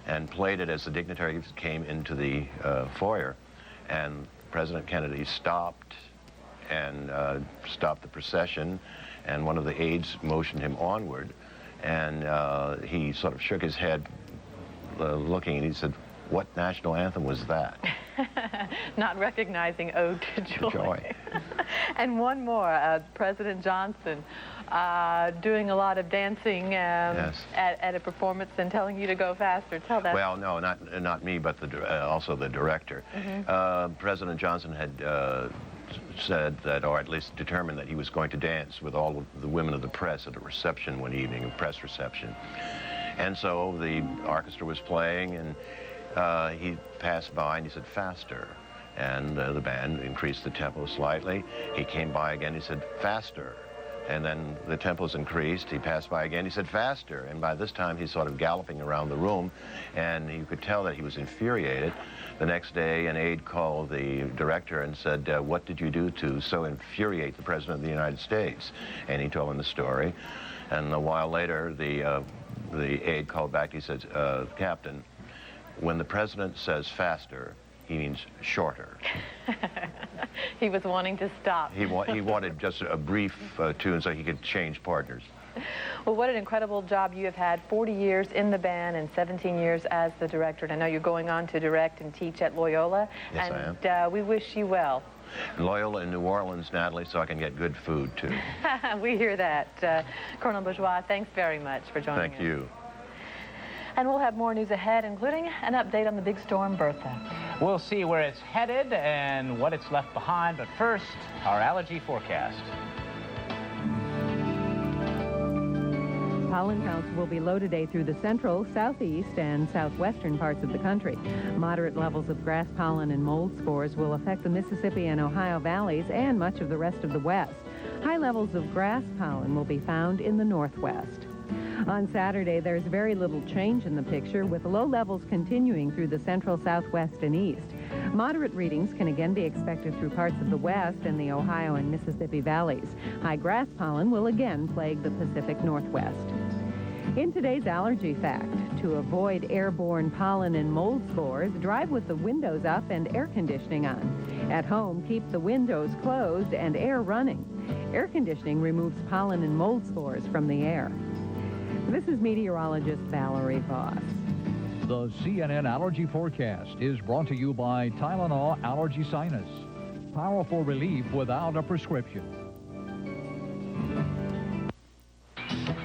and played it as the dignitaries came into the foyer. And President Kennedy stopped the procession, and one of the aides motioned him onward. And he sort of shook his head, looking, and he said, "What national anthem was that?" Not recognizing Ode to Joy. And one more, President Johnson doing a lot of dancing yes. at a performance and telling you to go faster. Tell that. Well, no, not me, but also the director. Mm-hmm. President Johnson had said that, or at least determined that he was going to dance with all of the women of the press at a reception one evening, a press reception. And so the orchestra was playing, and he passed by and he said, "Faster." And the band increased the tempo slightly. He came by again, he said, "Faster." And then the tempos increased. He passed by again, he said, "Faster." And by this time, he's sort of galloping around the room, and you could tell that he was infuriated. The next day, an aide called the director and said, "What did you do to so infuriate the President of the United States?" And he told him the story. And a while later, the the aide called back. He said, Captain, when the president says faster, he means shorter. He was wanting to stop. He wanted just a brief tune so he could change partners. Well, what an incredible job you have had. 40 years in the band and 17 years as the director. And I know you're going on to direct and teach at Loyola. Yes, and, I am. We wish you well. Loyola in New Orleans, Natalie, so I can get good food, too. We hear that. Colonel Bourgeois, thanks very much for joining us. Thank you. And we'll have more news ahead, including an update on the big storm Bertha. We'll see where it's headed and what it's left behind, but first, our allergy forecast. Pollen counts will be low today through the central, southeast, and southwestern parts of the country. Moderate levels of grass pollen and mold spores will affect the Mississippi and Ohio valleys and much of the rest of the west. High levels of grass pollen will be found in the northwest. On Saturday, there's very little change in the picture, with low levels continuing through the central, southwest, and east. Moderate readings can again be expected through parts of the west and the Ohio and Mississippi valleys. High grass pollen will again plague the Pacific Northwest. In today's allergy fact, to avoid airborne pollen and mold spores, drive with the windows up and air conditioning on. At home, keep the windows closed and air running. Air conditioning removes pollen and mold spores from the air. This is meteorologist Valerie Voss. The CNN Allergy Forecast is brought to you by Tylenol Allergy Sinus. Powerful relief without a prescription.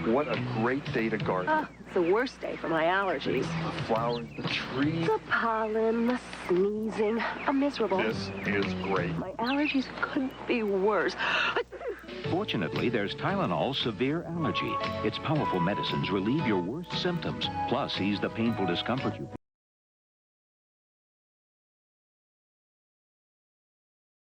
What a great day to garden. It's the worst day for my allergies. The flowers, the trees. The pollen, the sneezing. I'm miserable. This is great. My allergies couldn't be worse. Fortunately, there's Tylenol Severe Allergy. Its powerful medicines relieve your worst symptoms, plus ease the painful discomfort you feel.